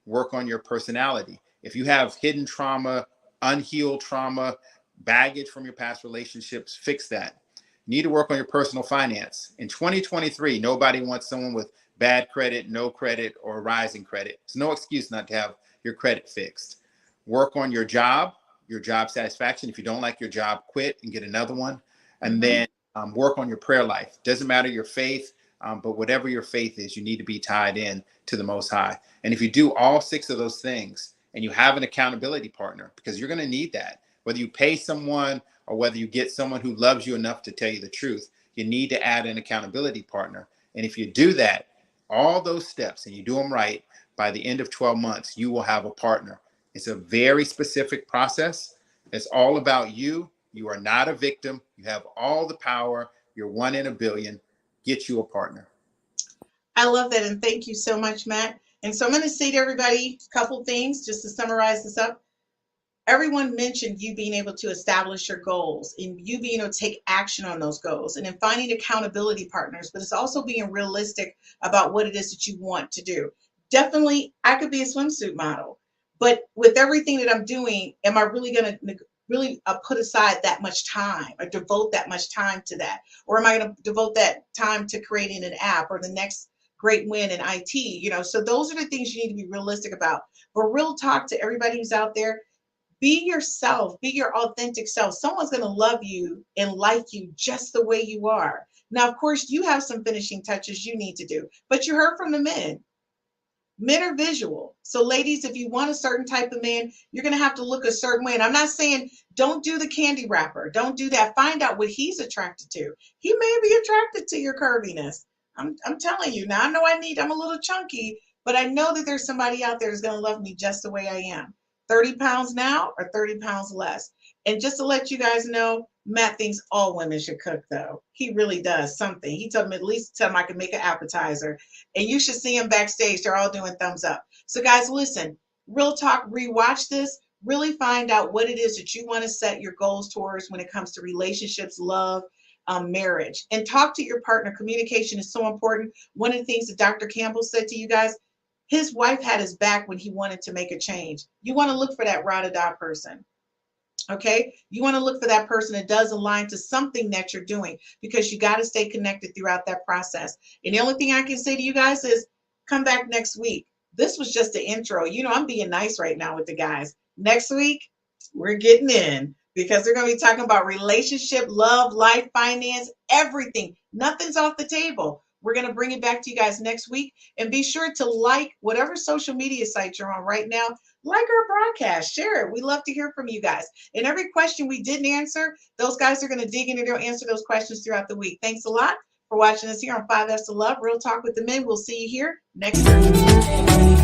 Work on your personality. If you have hidden trauma, unhealed trauma, baggage from your past relationships, fix that. You need to work on your personal finance. In 2023, nobody wants someone with bad credit, no credit, or rising credit. It's no excuse not to have your credit fixed. Work on your job satisfaction. If you don't like your job, quit and get another one. And then work on your prayer life. Doesn't matter your faith, but whatever your faith is, you need to be tied in to the Most High. And if you do all 6 of those things and you have an accountability partner, because you're going to need that, whether you pay someone or whether you get someone who loves you enough to tell you the truth, you need to add an accountability partner. And if you do that, all those steps, and you do them right, by the end of 12 months, you will have a partner. It's a very specific process. It's all about you. You are not a victim. You have all the power. You're 1 in a billion. Get you a partner. I love that. And thank you so much, Matt. And so I'm going to say to everybody a couple things just to summarize this up. Everyone mentioned you being able to establish your goals and you being able to take action on those goals and then finding accountability partners, but it's also being realistic about what it is that you want to do. Definitely, I could be a swimsuit model, but with everything that I'm doing, am I really going to put aside that much time or devote that much time to that? Or am I going to devote that time to creating an app or the next great win in IT? So those are the things you need to be realistic about. But real talk to everybody who's out there. Be yourself, be your authentic self. Someone's going to love you and like you just the way you are. Now, of course, you have some finishing touches you need to do, but you heard from the men. Men are visual. So ladies, if you want a certain type of man, you're going to have to look a certain way. And I'm not saying don't do the candy wrapper. Don't do that. Find out what he's attracted to. He may be attracted to your curviness. I'm telling you. Now, I know I'm a little chunky, but I know that there's somebody out there who's going to love me just the way I am. 30 pounds now or 30 pounds less. And just to let you guys know, Matt thinks all women should cook, though. He really does something. He told me at least tell him I can make an appetizer. And you should see him backstage. They're all doing thumbs up. So, guys, listen, real talk, rewatch this. Really find out what it is that you want to set your goals towards when it comes to relationships, love, marriage. And talk to your partner. Communication is so important. One of the things that Dr. Campbell said to you guys, his wife had his back when he wanted to make a change. You want to look for that ride or die person. Okay, you want to look for that person that does align to something that you're doing, because you got to stay connected throughout that process. And the only thing I can say to you guys is come back next week. This was just the intro. You know, I'm being nice right now with the guys. Next week, we're getting in, because they're going to be talking about relationship, love, life, finance, everything. Nothing's off the table. We're going to bring it back to you guys next week. And be sure to like whatever social media site you're on right now. Like our broadcast, share it. We love to hear from you guys. And every question we didn't answer, those guys are going to dig in and they'll answer those questions throughout the week. Thanks a lot for watching us here on 5S to Love, Real Talk with the Men. We'll see you here next time.